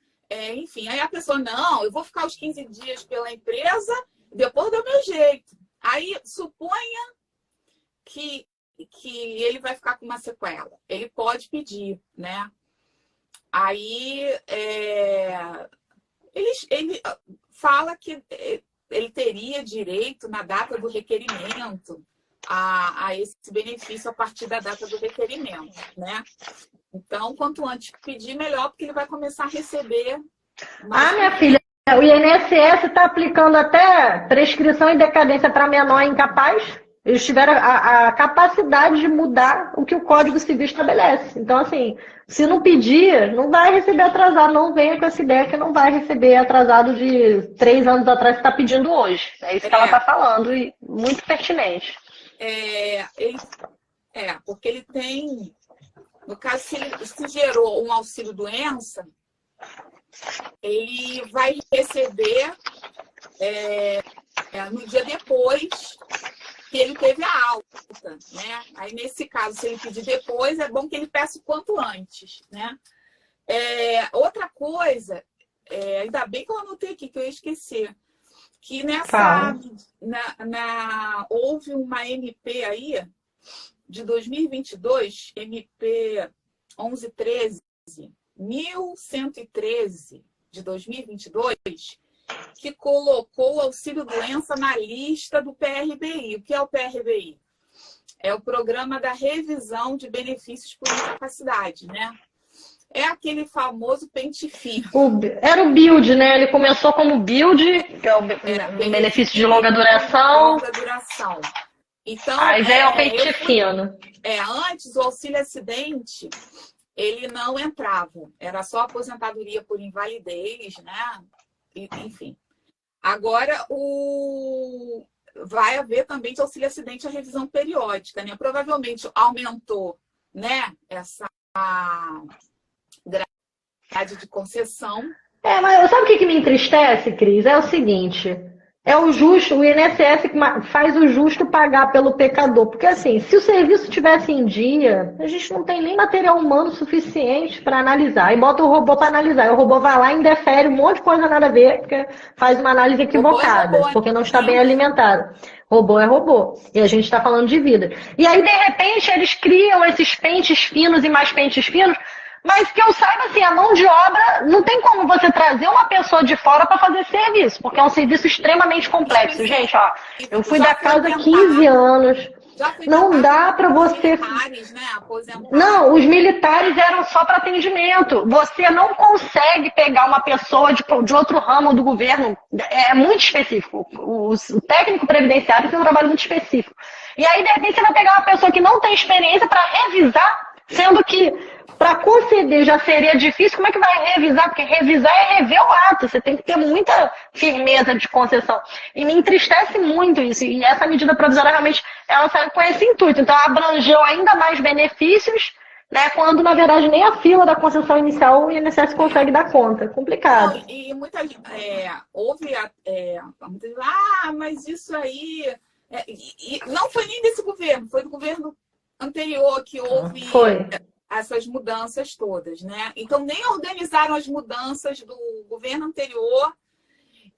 Enfim, aí a pessoa, não, eu vou ficar os 15 dias pela empresa, depois do meu jeito. Aí, suponha que ele vai ficar com uma sequela. Ele pode pedir, né? Aí, ele fala que ele teria direito, na data do requerimento, a esse benefício a partir da data do requerimento, né? Então, quanto antes pedir, melhor, porque ele vai começar a receber mais. Minha filha, o INSS está aplicando até prescrição e decadência para menor incapaz. Eles tiveram a capacidade de mudar o que o Código Civil estabelece. Então, assim, se não pedir, não vai receber atrasado. Não venha com essa ideia que não vai receber atrasado de 3 anos atrás que está pedindo hoje. É isso que ela está falando e muito pertinente. Porque ele tem... No caso, se gerou um auxílio-doença, ele vai receber no dia depois que ele teve a alta, né? Aí, nesse caso, se ele pedir depois, é bom que ele peça o quanto antes, né? Outra coisa, ainda bem que eu anotei aqui, que eu ia esquecer, que houve uma MP aí, de 2022, MP 1113 de 2022, que colocou o auxílio-doença na lista do PRBI. O que é o PRBI? É o Programa da Revisão de Benefícios por Incapacidade, né? É aquele famoso pente fino. Era o BUID, né? Ele começou como BUID, que é o benefício de longa duração. Então, aí vem o pente fino. Antes, o auxílio-acidente, ele não entrava. Era só aposentadoria por invalidez, né? Enfim. Agora, vai haver também de auxílio-acidente a revisão periódica, né? Provavelmente aumentou, né, essa grade de concessão. Mas sabe o que me entristece, Cris? É o seguinte, é o justo, o INSS faz o justo pagar pelo pecador. Porque assim, se o serviço tivesse em dia, a gente não tem nem material humano suficiente para analisar. Aí bota o robô para analisar. E o robô vai lá e indefere um monte de coisa nada a ver, porque faz uma análise equivocada, porque não está bem alimentado. Robô é robô. E a gente está falando de vida. E aí, de repente, eles criam esses pentes finos e mais pentes finos. Mas que eu saiba, assim, a mão de obra, não tem como você trazer uma pessoa de fora para fazer serviço, porque é um serviço extremamente complexo. Gente, ó, eu fui da casa há 15 anos. Não dá para você... Não, os militares eram só para atendimento. Você não consegue pegar uma pessoa de outro ramo do governo. É muito específico. O técnico previdenciário tem um trabalho muito específico. E aí, de repente, você vai pegar uma pessoa que não tem experiência para revisar, sendo que para conceder já seria difícil. Como é que vai revisar? Porque revisar é rever o ato. Você tem que ter muita firmeza de concessão. E me entristece muito isso. E essa medida provisória realmente ela saiu com esse intuito. Então, abrangeu ainda mais benefícios, né, quando, na verdade, nem a fila da concessão inicial o INSS consegue dar conta. Complicado. Não, e muita gente houve muita gente, mas isso aí... e não foi nem desse governo, foi do governo anterior que houve... Foi. Essas mudanças todas, né? Então, nem organizaram as mudanças do governo anterior,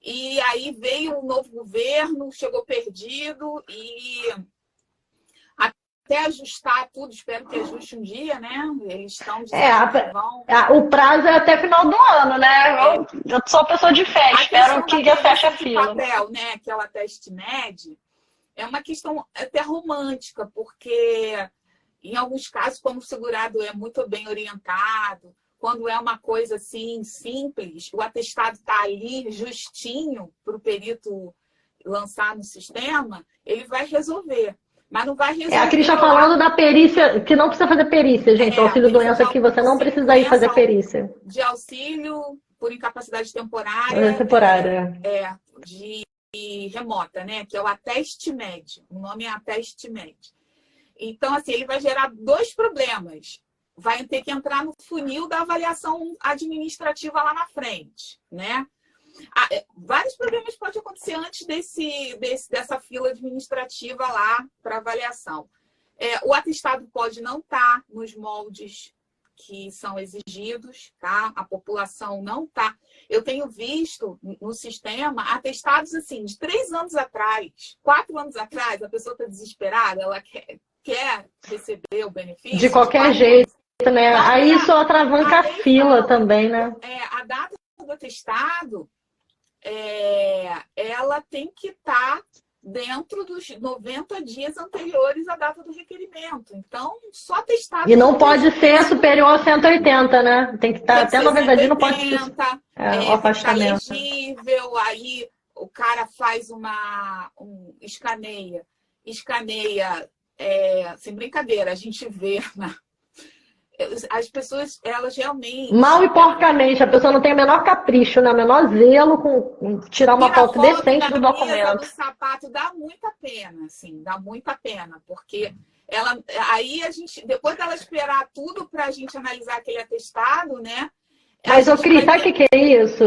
e aí veio um novo governo, chegou perdido, e até ajustar tudo, espero que ajuste um dia, né? Eles estão dizendo que vão... O prazo é até final do ano, né? Eu sou pessoa de fé, espero que já feche a fila. Papel, né? Aquela teste média, é uma questão até romântica, porque... Em alguns casos, quando o segurado é muito bem orientado, quando é uma coisa assim simples, o atestado está ali justinho para o perito lançar no sistema, ele vai resolver. Mas não vai resolver. A Cris está falando da perícia, que não precisa fazer perícia, gente. Auxílio-doença aqui, você não precisa ir fazer perícia. De auxílio por incapacidade temporária. De remota, né? Que é o ateste médio. O nome é ateste médio. Então, assim, ele vai gerar 2 problemas. Vai ter que entrar no funil da avaliação administrativa lá na frente, né? Vários problemas podem acontecer antes dessa fila administrativa lá para avaliação. O atestado pode não estar nos moldes que são exigidos, tá? A população não está. Eu tenho visto no sistema atestados assim, de 3 anos atrás, 4 anos atrás, a pessoa está desesperada, ela quer receber o benefício. De qualquer jeito, né? Aí isso atravanca a fila também, né? A data do atestado, ela tem que estar dentro dos 90 dias anteriores à data do requerimento. Então, só atestado... E não pode ser superior a 180, né? Tem que estar até 90 dias, não pode ser. O afastamento. Legível, aí o cara faz escaneia, sem brincadeira, a gente vê as pessoas, elas realmente... Mal e porcamente, a pessoa não tem o menor capricho, né? O menor zelo com tirar uma foto decente do documento. Do sapato dá muita pena, assim, dá muita pena, porque aí a gente, depois dela esperar tudo para a gente analisar aquele atestado, né? Mas, Cris, sabe o que é isso?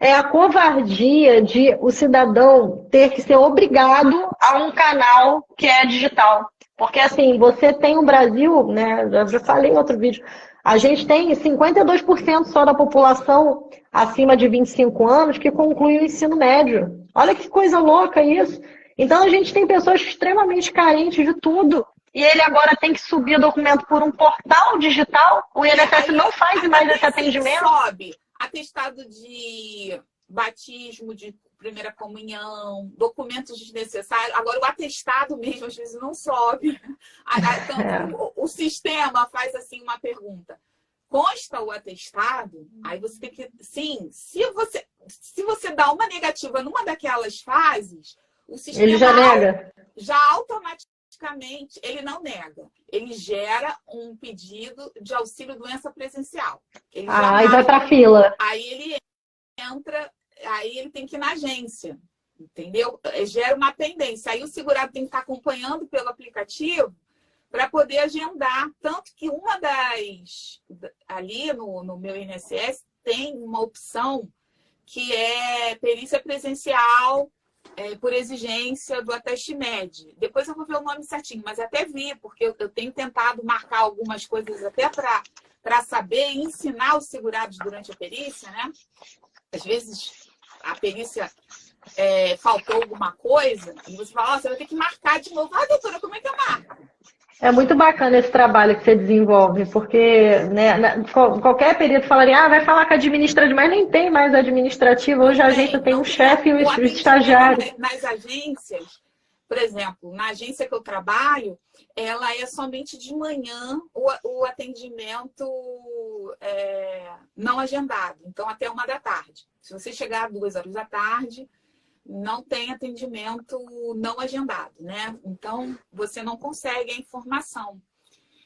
É a covardia de o cidadão ter que ser obrigado a um canal que é digital. Porque, assim, você tem o Brasil, né? Já falei em outro vídeo, a gente tem 52% só da população acima de 25 anos que conclui o ensino médio. Olha que coisa louca isso. Então, a gente tem pessoas extremamente carentes de tudo. E ele agora tem que subir o documento por um portal digital. O INSS não faz mais esse atendimento. Sobe atestado de batismo, de primeira comunhão, documentos desnecessários. Agora, o atestado mesmo, às vezes, não sobe. Então, o sistema faz assim uma pergunta. Consta o atestado? Aí você tem que... Sim, se você dá uma negativa numa daquelas fases, o sistema... Ele já nega. Já automaticamente, ele não nega. Ele gera um pedido de auxílio-doença presencial. Aí vai para a fila. Aí ele entra... Aí ele tem que ir na agência, entendeu? Gera uma pendência. Aí o segurado tem que estar acompanhando pelo aplicativo para poder agendar. Tanto que uma ali no meu INSS tem uma opção que é perícia presencial por exigência do Ateste-Med. Depois eu vou ver o nome certinho, mas até vi, porque eu tenho tentado marcar algumas coisas até para saber ensinar os segurados durante a perícia, né? Às vezes a perícia faltou alguma coisa e você fala, você vai ter que marcar de novo. Doutora, como é que eu marco? É muito bacana esse trabalho que você desenvolve, porque né, qualquer perito falaria, vai falar com a administrativa, mas nem tem mais administrativa. Hoje a agência tem um chefe e o estagiário. Nas agências, por exemplo, na agência que eu trabalho, ela é somente de manhã o atendimento não agendado. Então, até 1h. Se você chegar às 2h, não tem atendimento não agendado, né? Então, você não consegue a informação.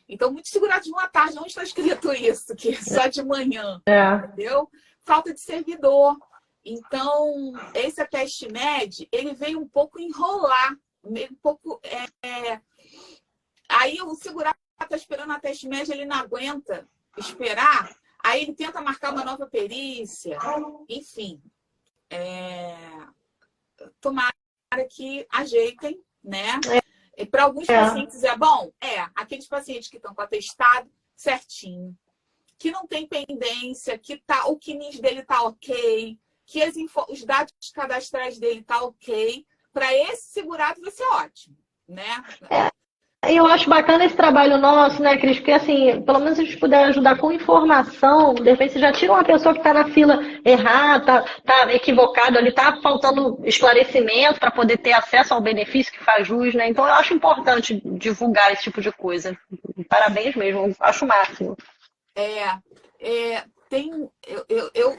Então, muitos segurados vão à tarde. Onde está escrito isso? Que é só de manhã, entendeu? Falta de servidor. Então, esse Ateste-Med, ele veio um pouco enrolar, um pouco... Aí o segurado está esperando a Ateste-Med, ele não aguenta esperar, aí ele tenta marcar uma nova perícia, enfim. Tomara que ajeitem, né? Para alguns pacientes é bom? Aqueles pacientes que estão com atestado certinho, que não tem pendência, que o CNIS dele está ok, que os dados cadastrais dele está ok, para esse segurado vai ser ótimo, né? Eu acho bacana esse trabalho nosso, né, Cris? Porque, assim, pelo menos se a gente puder ajudar com informação, de repente você já tira uma pessoa que está na fila errada, tá equivocado ali, tá faltando esclarecimento para poder ter acesso ao benefício que faz jus, né? Então, eu acho importante divulgar esse tipo de coisa. Parabéns mesmo, eu acho o máximo.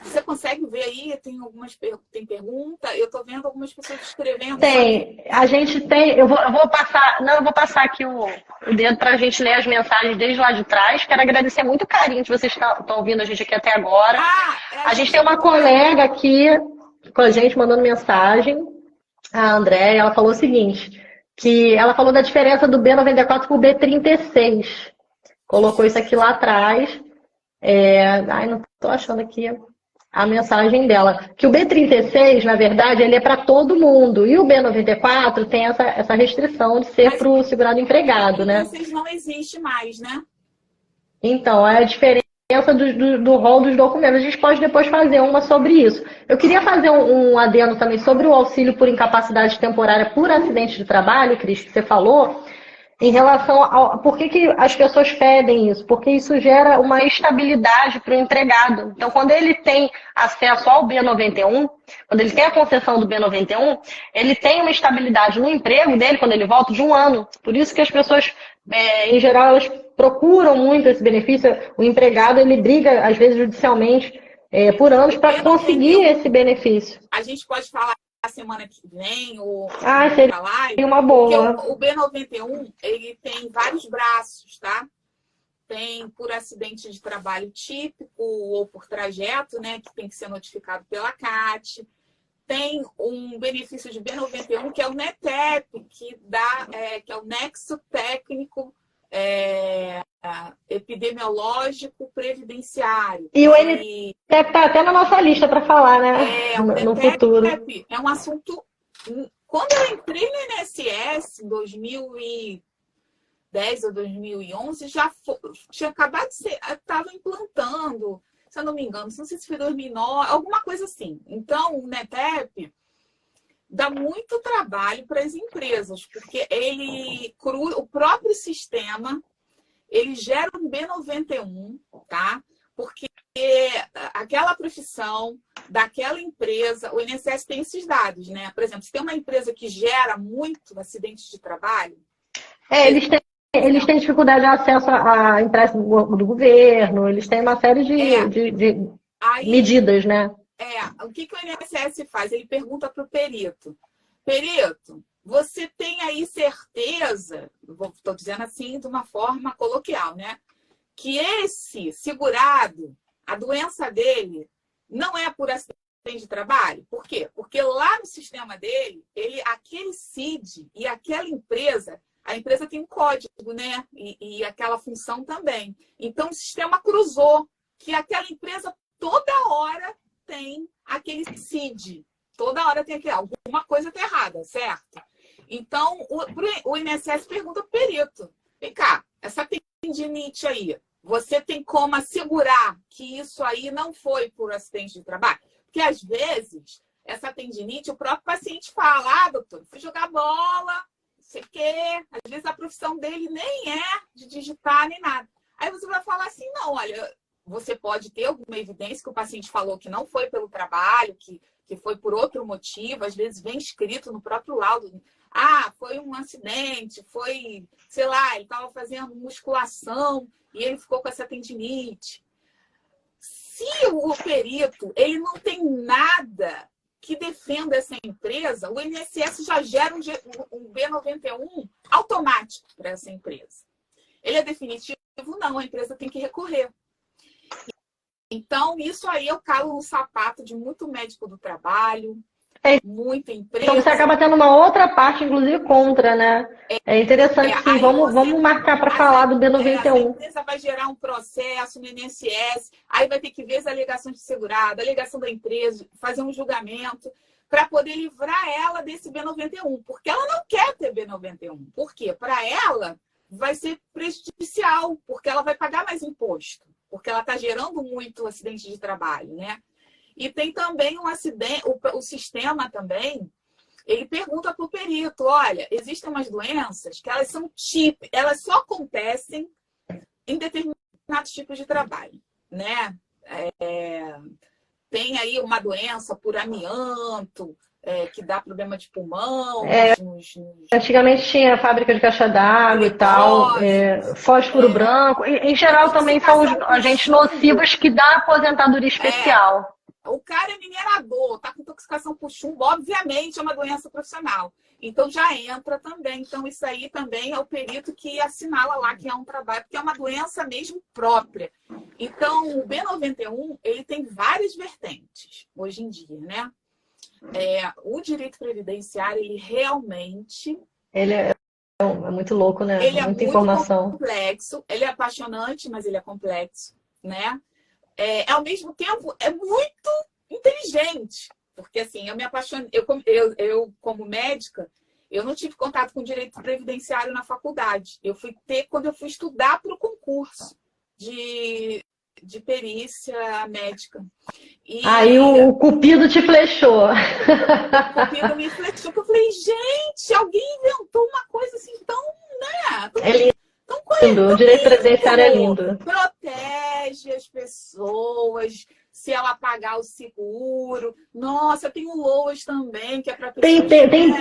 Você consegue ver aí? Tem pergunta? Eu estou vendo algumas pessoas escrevendo. Tem. A gente tem. Eu vou passar aqui o dedo para a gente ler as mensagens desde lá de trás. Quero agradecer muito o carinho de vocês que estão ouvindo a gente aqui até agora. A gente tem uma colega aqui com a gente mandando mensagem, a Andréia. Ela falou o seguinte: que ela falou da diferença do B94 para o B36. Colocou isso aqui lá atrás. Não estou achando aqui a mensagem dela. Que o B36, na verdade, ele é para todo mundo. E o B94 tem essa restrição de ser para o segurado empregado, né? Vocês não existe mais, né? Então, é a diferença do rol dos documentos. A gente pode depois fazer uma sobre isso. Eu queria fazer um adendo também sobre o auxílio por incapacidade temporária por acidente de trabalho, Cris, que você falou, em relação ao por que as pessoas pedem isso? Porque isso gera uma estabilidade para o empregado. Então, quando ele tem acesso ao B91, quando ele tem a concessão do B91, ele tem uma estabilidade no emprego dele, quando ele volta, de 1 ano. Por isso que as pessoas, em geral, elas procuram muito esse benefício. O empregado, ele briga, às vezes, judicialmente, por anos para conseguir esse benefício. A gente pode falar a semana que vem, ou seria live, uma boa. porque o B91, ele tem vários braços, tá? Tem por acidente de trabalho típico ou por trajeto, né, que tem que ser notificado pela CAT. Tem um benefício de B91, que é o NETEP, que é o Nexo Técnico Epidemiológico Previdenciário. E o NTEP está até na nossa lista para falar, né? No futuro. É um assunto. Quando eu entrei no INSS, em 2010 ou 2011, tinha acabado de ser. Estava implantando, se eu não me engano, não sei se foi 2009, alguma coisa assim. Então, o NETEP dá muito trabalho para as empresas, porque o próprio sistema, ele gera um B91, tá? Porque aquela profissão daquela empresa, o INSS tem esses dados, né? Por exemplo, se tem uma empresa que gera muito acidentes de trabalho... Eles têm dificuldade de acesso a empréstimo do governo, eles têm uma série de medidas, né? O que o INSS faz? Ele pergunta para o perito. Perito, você tem aí certeza, estou dizendo assim de uma forma coloquial, né? Que esse segurado, a doença dele, não é por acidente de trabalho? Por quê? Porque lá no sistema dele, aquele CID e aquela empresa, a empresa tem um código, né? E aquela função também. Então, o sistema cruzou que aquela empresa toda hora tem aquele CID. Toda hora tem alguma coisa tá errada, certo? Então, o INSS pergunta para o perito. Vem cá, essa tendinite aí, você tem como assegurar que isso aí não foi por acidente de trabalho? Porque, às vezes, essa tendinite, o próprio paciente fala, doutor, fui jogar bola, não sei o quê. Às vezes, a profissão dele nem é de digitar nem nada. Aí você vai falar assim, não, olha, você pode ter alguma evidência que o paciente falou que não foi pelo trabalho, que foi por outro motivo, às vezes vem escrito no próprio laudo. Foi um acidente, foi, sei lá, ele estava fazendo musculação e ele ficou com essa tendinite. Se o perito ele não tem nada que defenda essa empresa, o INSS já gera um B91 automático para essa empresa. Ele é definitivo? Não, a empresa tem que recorrer. Então, isso aí eu calo no sapato de muito médico do trabalho, muita empresa. Então, você acaba tendo uma outra parte, inclusive, contra, né? É interessante, sim. Vamos marcar para falar do B91. A empresa vai gerar um processo no INSS, aí vai ter que ver as alegações de segurado, a alegação da empresa, fazer um julgamento para poder livrar ela desse B91. Porque ela não quer ter B91. Por quê? Para ela, vai ser prejudicial, porque ela vai pagar mais imposto. Porque ela está gerando muito acidente de trabalho, né? E tem também um acidente, o sistema também, ele pergunta para o perito, olha, existem umas doenças que elas são típicas, elas só acontecem em determinados tipos de trabalho, né? Tem aí uma doença por amianto, que dá problema de pulmão. Antigamente tinha fábrica de caixa d'água e tal, fósforo branco. Em geral também são os agentes nocivos que dá aposentadoria especial. O cara é minerador, está com intoxicação por chumbo, obviamente é uma doença profissional. Então já entra também. Então isso aí também é o perito que assinala lá que é um trabalho, porque é uma doença mesmo própria. Então o B91, ele tem várias vertentes hoje em dia, né? O direito previdenciário, ele realmente... Ele é muito louco, né? Ele é muita muito informação. complexo, ele é apaixonante, mas ele é complexo, né? Ao mesmo tempo, é muito inteligente. Porque, assim, eu me apaixonei... Eu, como médica, eu não tive contato com direito previdenciário na faculdade. Eu fui ter quando eu fui estudar para o concurso. de perícia médica. E Aí o Cupido te flechou. o Cupido me flechou, porque eu falei, gente, alguém inventou uma coisa assim tão, né? É lindo. Tão coerente, O direito previdenciário é lindo. protege as pessoas, se ela pagar o seguro. Nossa, eu tenho o LOAS também, que é para pessoas...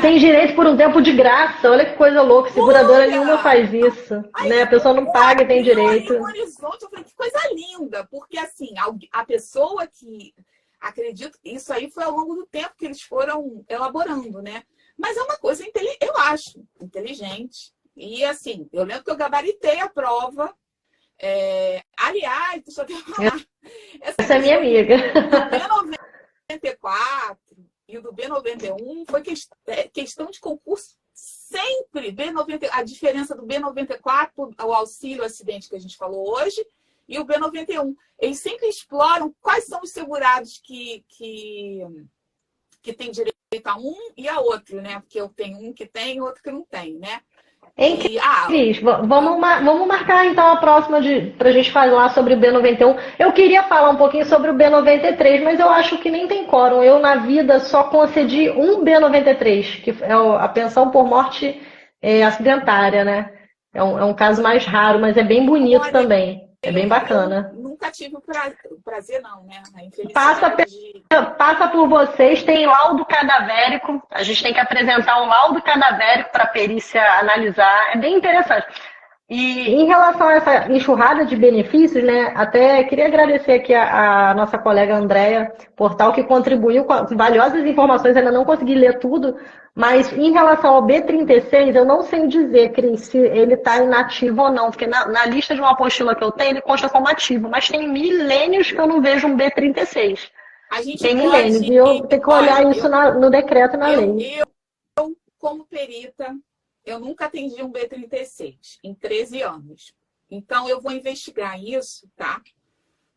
Tem direito por um tempo de graça. Olha que coisa louca. Seguradora nenhuma faz isso. Né? A pessoa não paga e tem direito. No horizonte, eu falei, que coisa linda. Porque, assim, a pessoa que... Acredito, isso aí foi ao longo do tempo que eles foram elaborando, né? Mas é uma coisa, eu acho, inteligente. E, assim, eu lembro que eu gabaritei a prova. Aliás, deixa eu te falar. Essa é minha amiga. O B94 e o do B91 foi questão de concurso sempre. A diferença do B94, o auxílio acidente que a gente falou hoje, e o B91. Eles sempre exploram quais são os segurados que têm direito a um e a outro, né? Porque eu tenho um que tem e outro que não tem, né? Hein, Cris, vamos marcar então a próxima para a gente falar sobre o B91. Eu queria falar um pouquinho sobre o B93, mas eu acho que nem tem quórum. Eu, na vida, só concedi um B93, que é a pensão por morte acidentária, né? É um caso mais raro, mas é bem bonito também. É bem bacana. Eu nunca tive o prazer, não, né? A infelicidade passa por vocês, tem laudo cadavérico. A gente tem que apresentar um laudo cadavérico para a perícia analisar. É bem interessante. E em relação a essa enxurrada de benefícios, né? Até queria agradecer aqui a nossa colega Andréia Portal, que contribuiu com valiosas informações. Ainda não consegui ler tudo, mas em relação ao B36, eu não sei dizer, Cris, se ele está inativo ou não, porque na lista de uma apostila que eu tenho, ele consta como ativo, mas tem milênios que eu não vejo um B36. Tem milênios, e eu tenho que olhar isso no decreto e na lei. Eu, como perita, eu nunca atendi um B36 em 13 anos. Então, eu vou investigar isso, tá?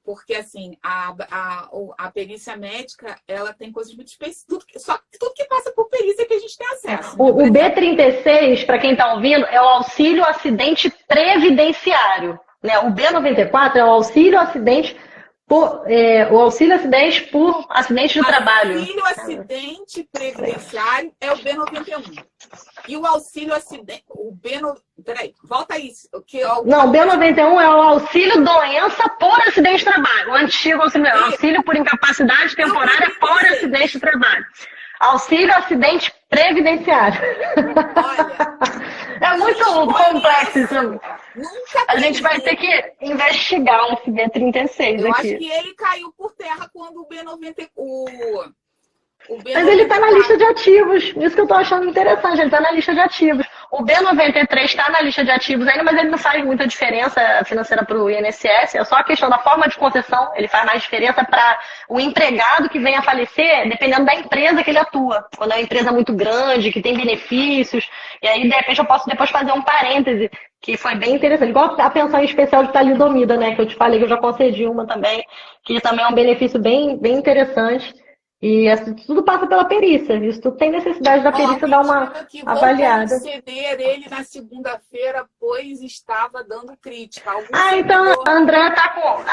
Porque, assim, a perícia médica, ela tem coisas muito específicas. Tudo que passa por perícia que a gente tem acesso. O B36, para quem está ouvindo, é o auxílio acidente previdenciário. Né? O B94 é o auxílio acidente por acidente de trabalho. O auxílio acidente previdenciário é o B91. E o auxílio acidente... Peraí, volta isso. Não, o B91 é o auxílio doença por acidente de trabalho. O antigo auxílio por incapacidade temporária por acidente de trabalho. Auxílio acidente previdenciário. Olha, é muito complexo isso. A gente vai ter que investigar esse B36 eu aqui. Acho que ele caiu por terra quando o B90... Mas ele está na lista de ativos. Isso que eu estou achando interessante. Ele está na lista de ativos. O B93 está na lista de ativos ainda, mas ele não faz muita diferença financeira para o INSS. É só a questão da forma de concessão. Ele faz mais diferença para o empregado que venha a falecer, dependendo da empresa que ele atua. Quando é uma empresa muito grande, que tem benefícios. E aí, de repente, eu posso depois fazer um parêntese, que foi bem interessante. Igual a pensão especial de talidomida, né? Que eu te falei que eu já concedi uma também, que também é um benefício bem, bem interessante. E tudo passa pela perícia. Isso tudo tem necessidade da perícia dar uma avaliada. Vou conceder ele na segunda-feira, pois estava dando crítica. Então a André está com...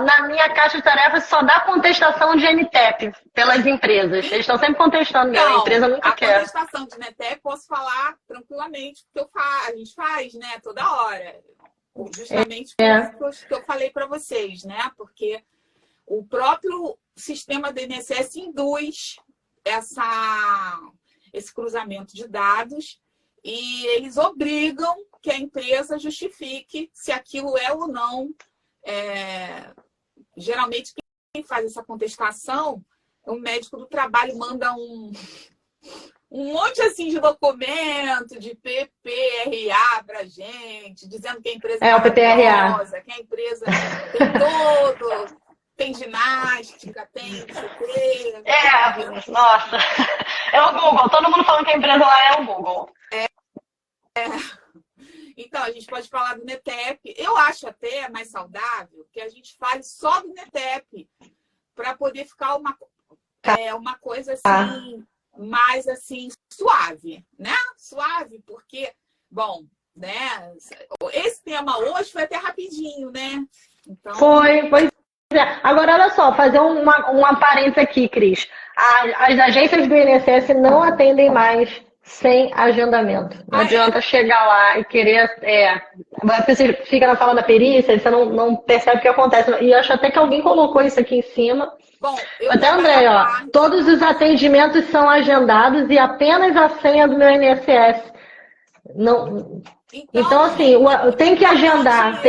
na minha caixa de tarefas só dá contestação de NTEP pelas empresas. Eles estão sempre contestando mesmo. A empresa nunca quer. A contestação de NTEP posso falar tranquilamente, porque a gente faz, né? Toda hora. Justamente por isso que eu falei para vocês, né? Porque o próprio sistema do INSS induz esse cruzamento de dados e eles obrigam que a empresa justifique se aquilo é ou não. Geralmente, quem faz essa contestação, o médico do trabalho manda um monte assim de documento, de PPRA para a gente, dizendo que a empresa é o PPRA. Que a empresa tem todo... Tem ginástica, tem nossa. É o Google. Todo mundo falando que a empresa lá é o Google. Então, a gente pode falar do NETEP. Eu acho até mais saudável que a gente fale só do NETEP para poder ficar uma coisa assim, mais assim, suave, né? Suave, porque, bom, né? Esse tema hoje foi até rapidinho, né? Então... Foi, pois é. Agora, olha só, fazer uma parênteses aqui, Cris. As agências do INSS não atendem mais sem agendamento. Não adianta chegar lá e querer... você fica na sala da perícia, você não percebe o que acontece. E eu acho até que alguém colocou isso aqui em cima. Bom, até André, ó, todos os atendimentos são agendados e apenas a senha do meu INSS. Não... Então, assim, tem que agendar.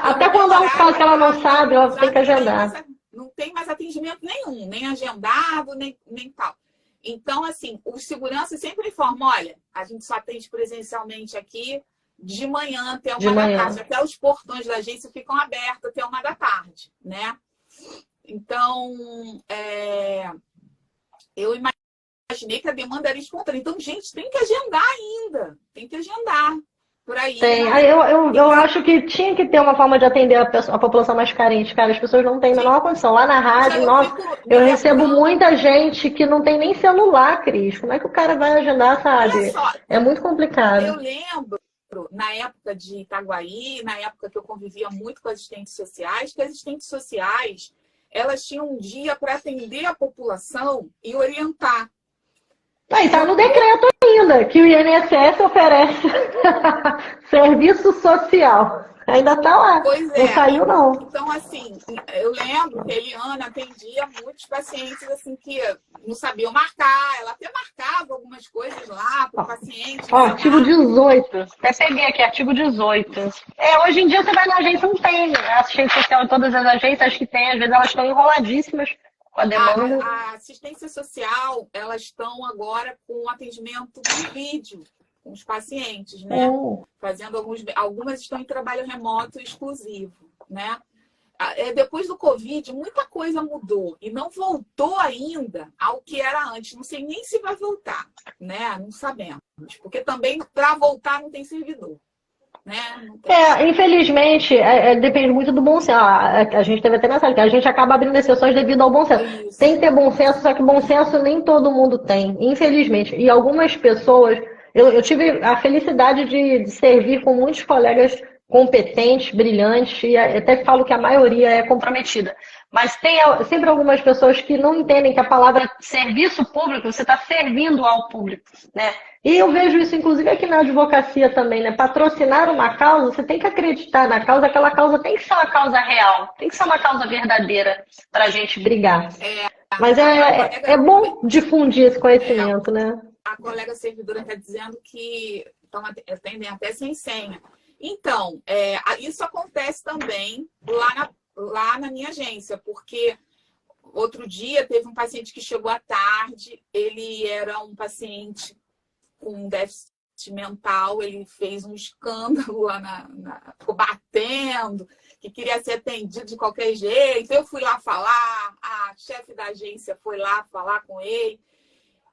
Até quando ela fala que ela não sabe, ela tem que agendar. Não tem mais atendimento nenhum, nem agendado, nem tal. Então, assim, os seguranças sempre informam, olha, a gente só atende presencialmente aqui de manhã até 1 da tarde. Até os portões da agência ficam abertos até 1 da tarde, né? Então, eu imaginei que a demanda era espontânea. Então, gente, tem que agendar ainda. Tem que agendar. Por aí. Tem. Eu acho que tinha que ter uma forma de atender a população mais carente, cara. As pessoas não têm a menor condição. Lá na rádio, eu recebo muita gente que não tem nem celular, Cris. Como é que o cara vai agendar, sabe? É muito complicado. Eu lembro, na época de Itaguaí, na época que eu convivia muito com assistentes sociais, que as assistentes sociais, elas tinham um dia para atender a população e orientar. Está no decreto ainda, que o INSS oferece serviço social. Ainda está lá. Pois é. Não saiu, não. Então, assim, eu lembro que a Eliana atendia muitos pacientes assim, que não sabiam marcar. Ela até marcava algumas coisas lá para o paciente. Ó, artigo 18. Até peguei aqui, artigo 18. Hoje em dia você vai na agência, não tem assistente social em todas as agências que tem. Às vezes elas estão enroladíssimas. A assistência social, elas estão agora com atendimento por vídeo com os pacientes, né? Fazendo algumas estão em trabalho remoto exclusivo, né? Depois do Covid, muita coisa mudou e não voltou ainda ao que era antes. Não sei nem se vai voltar, né? Não sabemos. Porque também, para voltar, não tem servidor. Né? Infelizmente, depende muito do bom senso. A gente teve até nessa que a gente acaba abrindo exceções devido ao bom senso. Isso. Tem que ter bom senso, só que bom senso nem todo mundo tem, infelizmente. E algumas pessoas, eu tive a felicidade de servir com muitos colegas competentes, brilhantes, e até falo que a maioria é comprometida. Mas tem sempre algumas pessoas que não entendem que a palavra serviço público, você está servindo ao público, né? E eu vejo isso, inclusive, aqui na advocacia também, né? Patrocinar uma causa, você tem que acreditar na causa, aquela causa tem que ser uma causa real, tem que ser uma causa verdadeira para a gente brigar. Mas é bom difundir esse conhecimento, né? A colega servidora está dizendo que atendem até sem senha. Então, isso acontece também lá na minha agência, porque outro dia teve um paciente que chegou à tarde, ele era um paciente com déficit mental, ele fez um escândalo lá ficou batendo, que queria ser atendido de qualquer jeito. Eu fui lá falar, a chefe da agência foi lá falar com ele,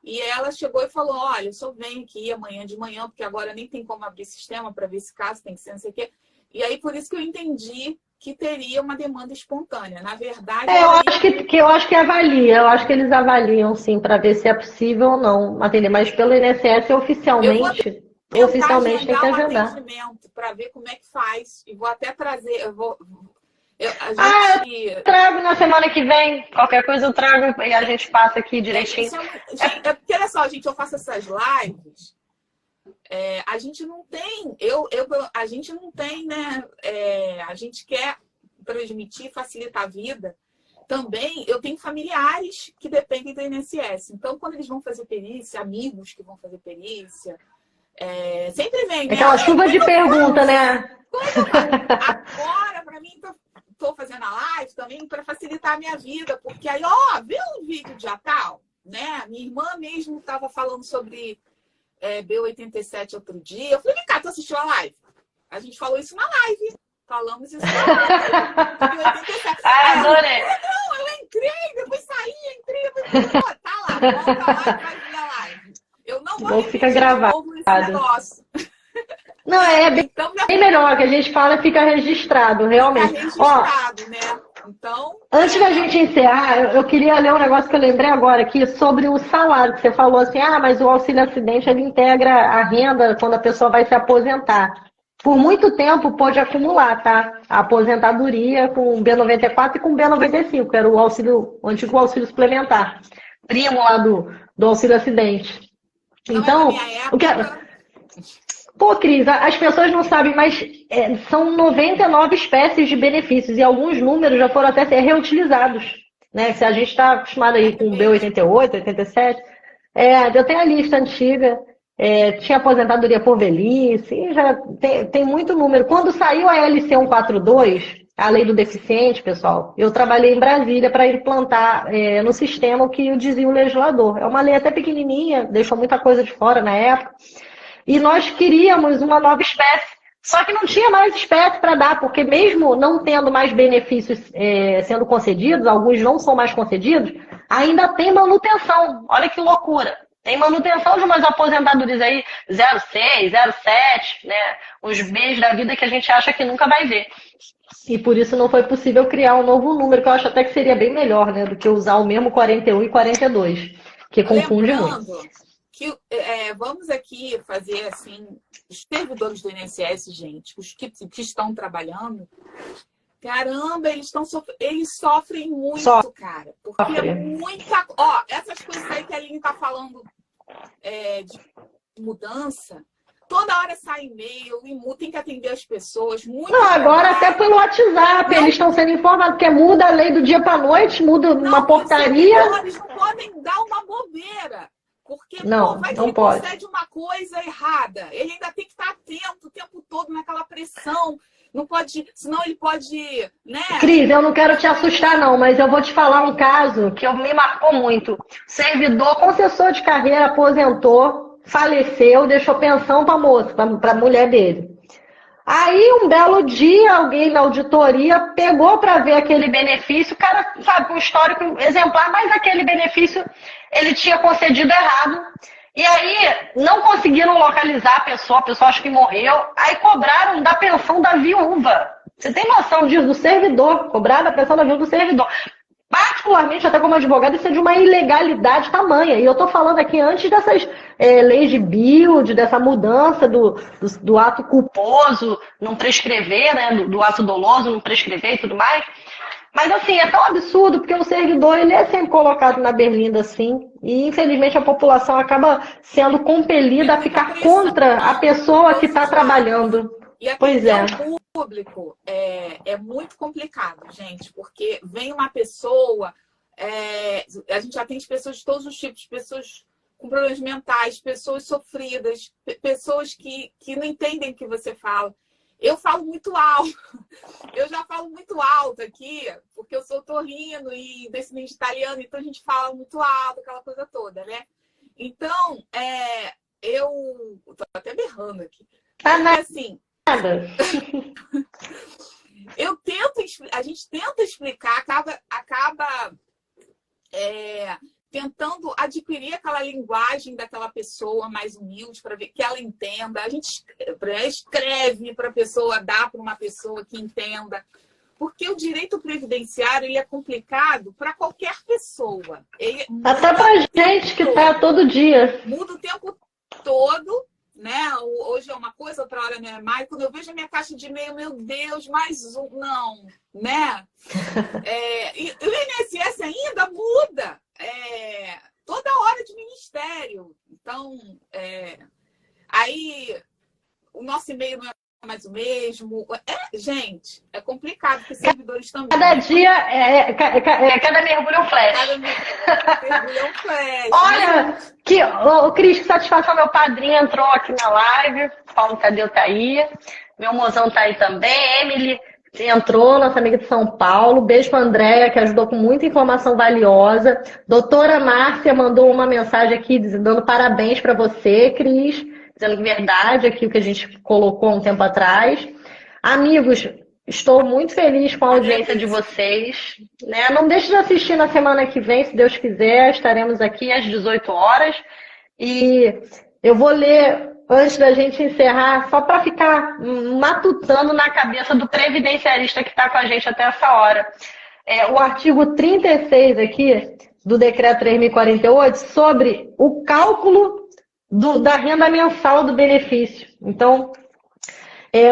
e ela chegou e falou, olha, eu só venho aqui amanhã de manhã, porque agora nem tem como abrir sistema para ver esse caso, tem que ser não sei o quê. E aí, por isso que eu entendi que teria uma demanda espontânea. Na verdade... Eu acho que avalia. Eu acho que eles avaliam, sim, para ver se é possível ou não atender. Mas pelo INSS, oficialmente tem que agendar. Para ver como é que faz. E vou até trazer... Eu trago na semana que vem. Qualquer coisa eu trago e a gente passa aqui direitinho. Porque olha só, gente, eu faço essas lives... a gente não tem, a gente não tem, né? A gente quer transmitir, facilitar a vida. Também eu tenho familiares que dependem do INSS. Então, quando eles vão fazer perícia, amigos que vão fazer perícia, sempre vem. Aquela chuva de pergunta, né? Agora, para mim, estou fazendo a live também para facilitar a minha vida, porque aí, vê um vídeo de Natal, né? Minha irmã mesmo estava falando sobre B87 outro dia. Eu falei, vem cá, tu assistiu a live? A gente falou isso na live. Falamos isso na live. B87. Adorei. Não, eu entrei, depois saí, depois... Pô, tá lá, volta lá e vai ver a live. Eu não vou ficar gravado esse negócio. Não, bem melhor, que a gente fala fica registrado, realmente. Fica registrado, né? Então, Antes da gente encerrar, eu queria ler um negócio que eu lembrei agora aqui sobre o salário, que você falou assim, mas o auxílio acidente ele integra a renda quando a pessoa vai se aposentar. Por muito tempo pôde acumular, tá? A aposentadoria com B94 e com B95, que era o antigo auxílio suplementar, primo lá do auxílio acidente. Então, na minha época... Pô, Cris, as pessoas não sabem, mas são 99 espécies de benefícios e alguns números já foram até ser reutilizados, né? Se a gente está acostumado aí com B88, 87, eu tenho a lista antiga, tinha aposentadoria por velhice, e já tem muito número. Quando saiu a LC 142, a lei do deficiente, pessoal, eu trabalhei em Brasília para implantar no sistema o que dizia o legislador. É uma lei até pequenininha, deixou muita coisa de fora na época. E nós queríamos uma nova espécie, só que não tinha mais espécie para dar, porque mesmo não tendo mais benefícios sendo concedidos, alguns não são mais concedidos, ainda tem manutenção. Olha que loucura. Tem manutenção de umas aposentadorias aí, 06, 07, né? Os Bs da vida que a gente acha que nunca vai ver. E por isso não foi possível criar um novo número, que eu acho até que seria bem melhor, né? Do que usar o mesmo 41 e 42, que confunde muito. Que, vamos aqui fazer assim, os servidores do INSS, gente, os que estão trabalhando, caramba, eles sofrem muito, cara. Porque é muita. Essas coisas aí que a Aline tá falando de mudança, toda hora sai e-mail, tem que atender as pessoas. Agora até pelo WhatsApp, eles estão sendo informados, porque muda a lei do dia para noite, muda uma portaria. Eles não podem dar uma bobeira. Porque vai que ele concede uma coisa errada. Ele ainda tem que estar atento o tempo todo naquela pressão. Não pode, senão ele pode, né? Cris, eu não quero te assustar não, mas eu vou te falar um caso que me marcou muito. Servidor, concessor de carreira, aposentou, faleceu, deixou pensão para moça, para a mulher dele. Aí, um belo dia, alguém na auditoria pegou para ver aquele benefício, o cara, sabe, com histórico exemplar, mas aquele benefício ele tinha concedido errado. E aí, não conseguiram localizar a pessoa acho que morreu, aí cobraram da pensão da viúva. Você tem noção disso? Do servidor, cobraram a pensão da viúva do servidor. Particularmente, até como advogado, isso é de uma ilegalidade tamanha. E eu estou falando aqui antes dessas leis de build, dessa mudança do ato culposo não prescrever, né? Do ato doloso não prescrever e tudo mais. Mas, assim, é tão absurdo, porque o servidor ele é sempre colocado na berlinda, assim, e, infelizmente, a população acaba sendo compelida a ficar contra a pessoa que está trabalhando. E o público é muito complicado, gente, porque vem uma pessoa, a gente atende pessoas de todos os tipos, pessoas com problemas mentais, pessoas sofridas, pessoas que não entendem o que você fala. Eu falo muito alto, eu já falo muito alto aqui, porque eu sou torrino e descendente italiano, então a gente fala muito alto, aquela coisa toda, né? Então, eu tô até berrando aqui. Assim, a gente tenta explicar, acaba tentando adquirir aquela linguagem daquela pessoa mais humilde para ver que ela entenda. A gente escreve para a pessoa, dá para uma pessoa que entenda. Porque o direito previdenciário ele é complicado para qualquer pessoa. Até para gente que está todo dia. Muda o tempo todo, né? Hoje é uma coisa, outra hora não é mais. Quando eu vejo a minha caixa de e-mail, meu Deus, mais um. Não, né? E o INSS ainda muda. Toda hora de ministério. Então, aí o nosso e-mail não é mais o mesmo. Gente, é complicado, porque servidores também. Cada dia, cada mergulho é um flash. Cada mergulho é um flash. Olha, Cris, que satisfação, meu padrinho entrou aqui na live. Paulo Tadeu tá aí. Meu mozão tá aí também. Emily entrou, nossa amiga de São Paulo. Beijo pra Andréia, que ajudou com muita informação valiosa. Doutora Márcia mandou uma mensagem aqui dando parabéns para você, Cris. Dizendo que verdade aqui o que a gente colocou um tempo atrás. Amigos, estou muito feliz com a audiência de vocês. Né? Não deixe de assistir na semana que vem, se Deus quiser. Estaremos aqui às 18 horas. E eu vou ler, antes da gente encerrar, só para ficar matutando na cabeça do previdenciarista que está com a gente até essa hora. o artigo 36 aqui do Decreto 3.048 sobre o cálculo da renda mensal do benefício. Então,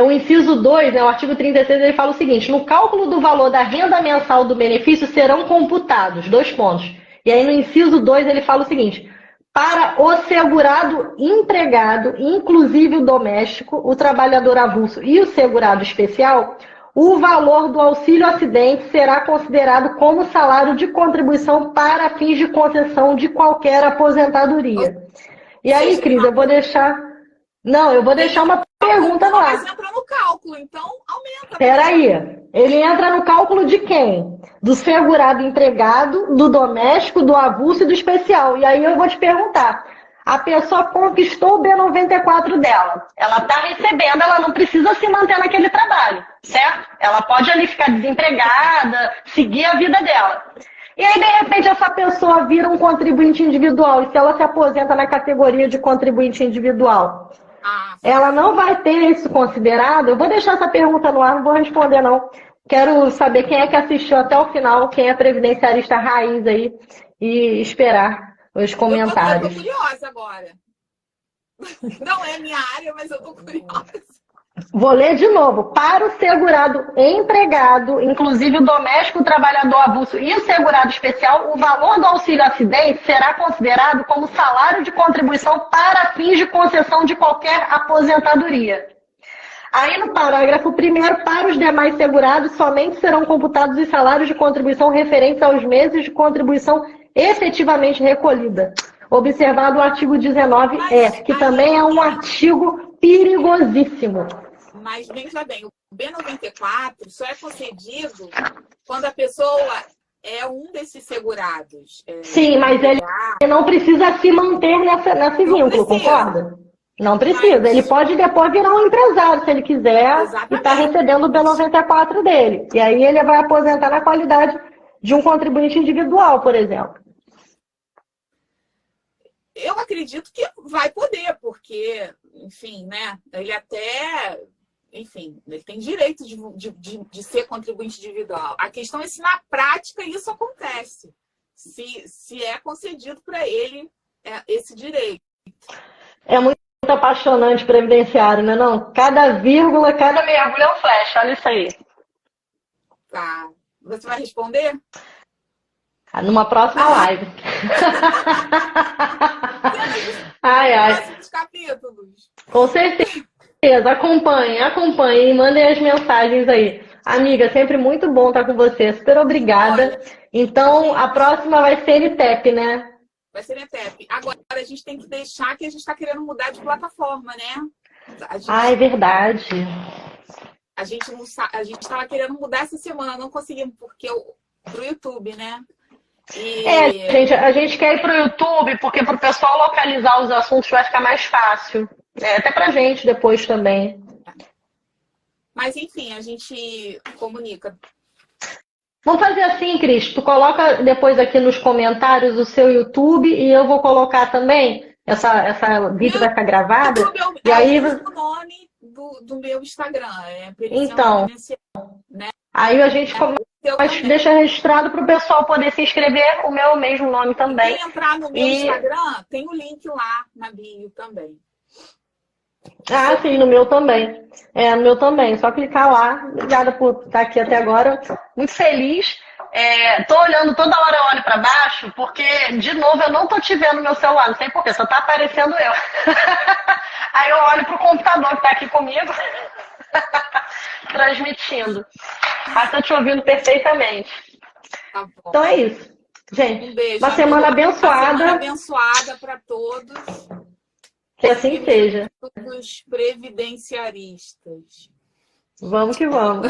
o inciso 2, o artigo 36, ele fala o seguinte: no cálculo do valor da renda mensal do benefício serão computados, 2 pontos. E aí no inciso 2 ele fala o seguinte: para o segurado empregado, inclusive o doméstico, o trabalhador avulso e o segurado especial, o valor do auxílio acidente será considerado como salário de contribuição para fins de concessão de qualquer aposentadoria. E aí, Cris, eu vou deixar uma pergunta no ar. Mas entra no cálculo, então aumenta. Peraí, ele entra no cálculo de quem? Do segurado empregado, do doméstico, do avulso e do especial. E aí eu vou te perguntar, a pessoa conquistou o B94 dela, ela está recebendo, ela não precisa se manter naquele trabalho, certo? Ela pode ali ficar desempregada, seguir a vida dela. E aí, de repente, essa pessoa vira um contribuinte individual, e se ela se aposenta na categoria de contribuinte individual, ela não vai ter isso considerado? Eu vou deixar essa pergunta no ar, não vou responder não. Quero saber quem é que assistiu até o final, quem é previdenciarista raiz aí, e esperar os comentários. Eu tô curiosa agora. Não é minha área, mas eu tô curiosa. Vou ler de novo. Para o segurado empregado, inclusive o doméstico, o trabalhador avulso e o segurado especial, o valor do auxílio acidente será considerado como salário de contribuição para fins de concessão de qualquer aposentadoria. Aí no parágrafo 1º, para os demais segurados, somente serão computados os salários de contribuição referentes aos meses de contribuição efetivamente recolhida. Observado o artigo 19E, que também é um artigo perigosíssimo. Mas veja bem, o B94 só é concedido quando a pessoa é um desses segurados. Sim, mas ele não precisa se manter nesse vínculo, concorda? Não precisa. Ele pode depois virar um empresário, se ele quiser, e estar recebendo o B94 dele. E aí ele vai aposentar na qualidade de um contribuinte individual, por exemplo. Eu acredito que vai poder, porque, enfim, né? Ele até, enfim, ele tem direito de ser contribuinte individual. A questão é se na prática isso acontece. Se é concedido para ele esse direito. É muito apaixonante previdenciário, né? Não? Cada vírgula, cada mergulho é um flash. Olha isso aí. Tá. Você vai responder? Numa próxima live. Próximos capítulos. Com certeza. Acompanhem e mandem as mensagens aí. Amiga, sempre muito bom estar com você. Super obrigada. Então, a próxima vai ser NTEP, né? Vai ser NTEP. Agora, a gente tem que deixar que a gente está querendo mudar de plataforma, né? É verdade. A gente estava querendo mudar essa semana, não conseguimos, porque pro YouTube, né? Gente, a gente quer ir pro YouTube, porque pro pessoal localizar os assuntos vai ficar mais fácil. Até pra gente depois também. Mas, enfim, a gente comunica. Vamos fazer assim, Cris. Tu coloca depois aqui nos comentários o seu YouTube e eu vou colocar também. Essa vídeo vai ficar gravada. YouTube e aí o nome do meu Instagram. Então, né? Aí a gente deixa registrado para o pessoal poder se inscrever. O meu mesmo nome também. Quem entrar no meu Instagram, tem o link lá na bio também. Sim, no meu também. No meu também. Só clicar lá. Obrigada por estar aqui até agora. Muito feliz. Tô olhando toda hora, eu olho para baixo, porque, de novo, eu não tô te vendo no meu celular. Não sei porquê, só tá aparecendo eu. Aí eu olho pro computador que tá aqui comigo, transmitindo. Mas tô te ouvindo perfeitamente. Tá bom. Então é isso. Gente, um beijo, uma semana abençoada. Uma semana abençoada para todos. Que assim seja. Todos previdenciaristas. Vamos que vamos.